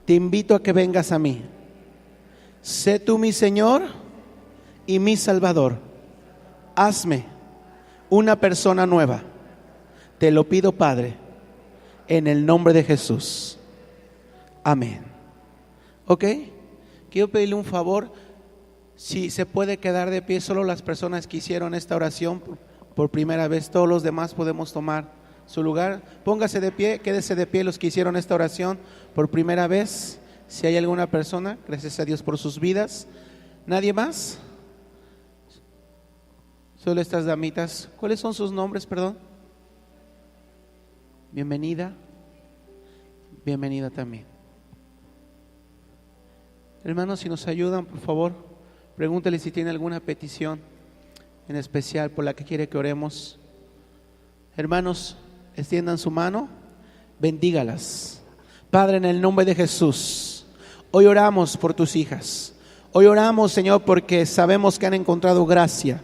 Te invito a que vengas a mí. Sé tú mi Señor y mi Salvador. Hazme una persona nueva. Te lo pido, Padre, en el nombre de Jesús. Amén. ¿Ok? Quiero pedirle un favor. Si se puede quedar de pie, solo las personas que hicieron esta oración por primera vez, todos los demás podemos tomar su lugar. Póngase de pie, quédese de pie los que hicieron esta oración por primera vez. Si hay alguna persona, gracias a Dios por sus vidas. ¿Nadie más? Solo estas damitas. ¿Cuáles son sus nombres, perdón? Bienvenida. Bienvenida también. Hermanos, si nos ayudan, por favor, pregúntale si tiene alguna petición en especial por la que quiere que oremos. Hermanos, extiendan su mano, bendígalas. Padre, en el nombre de Jesús, hoy oramos por tus hijas. Hoy oramos, Señor, porque sabemos que han encontrado gracia.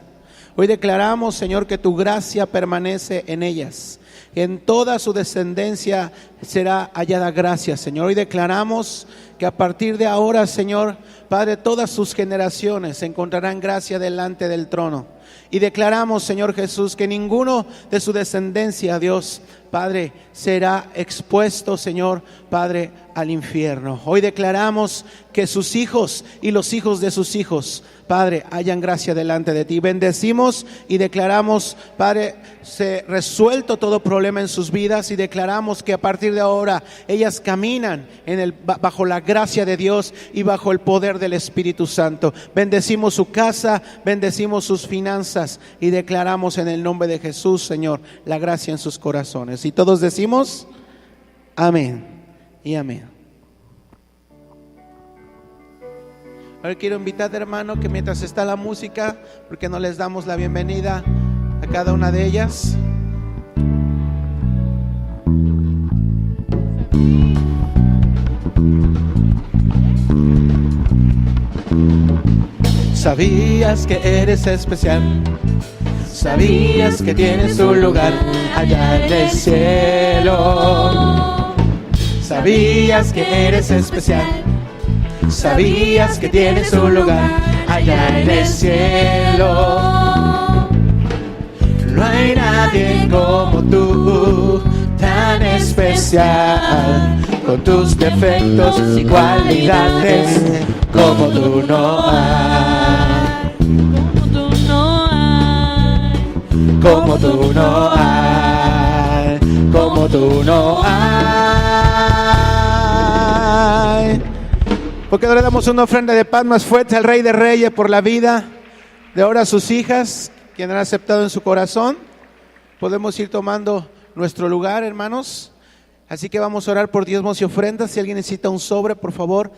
Hoy declaramos, Señor, que tu gracia permanece en ellas. En toda su descendencia será hallada gracia, Señor. Hoy declaramos que a partir de ahora, Señor, Padre, todas sus generaciones encontrarán gracia delante del trono. Y declaramos, Señor Jesús, que ninguno de su descendencia, Dios, Padre, será expuesto, Señor, Padre, al infierno. Hoy declaramos que sus hijos y los hijos de sus hijos, Padre, hayan gracia delante de ti. Bendecimos y declaramos, Padre, se resuelto todo problema en sus vidas y declaramos que a partir de ahora ellas caminan bajo la gracia de Dios y bajo el poder del Espíritu Santo. Bendecimos su casa, bendecimos sus finanzas y declaramos en el nombre de Jesús, Señor, la gracia en sus corazones. Y todos decimos amén y amén. Ahora quiero invitarte, hermano, que mientras está la música, porque no les damos la bienvenida a cada una de ellas. Sabías que eres especial, sabías que tienes un lugar allá en el cielo. Sabías que eres especial, sabías que tienes un lugar allá en el cielo. No hay nadie como tú, tan especial, con tus defectos y cualidades, como tú no hay, como tú no hay, como tú no hay. Porque ahora le damos una ofrenda de paz más fuerte al Rey de Reyes por la vida de ahora sus hijas, quienes han aceptado en su corazón. Podemos ir tomando nuestro lugar, hermanos. Así que vamos a orar por diezmos y ofrendas. Si alguien necesita un sobre, por favor.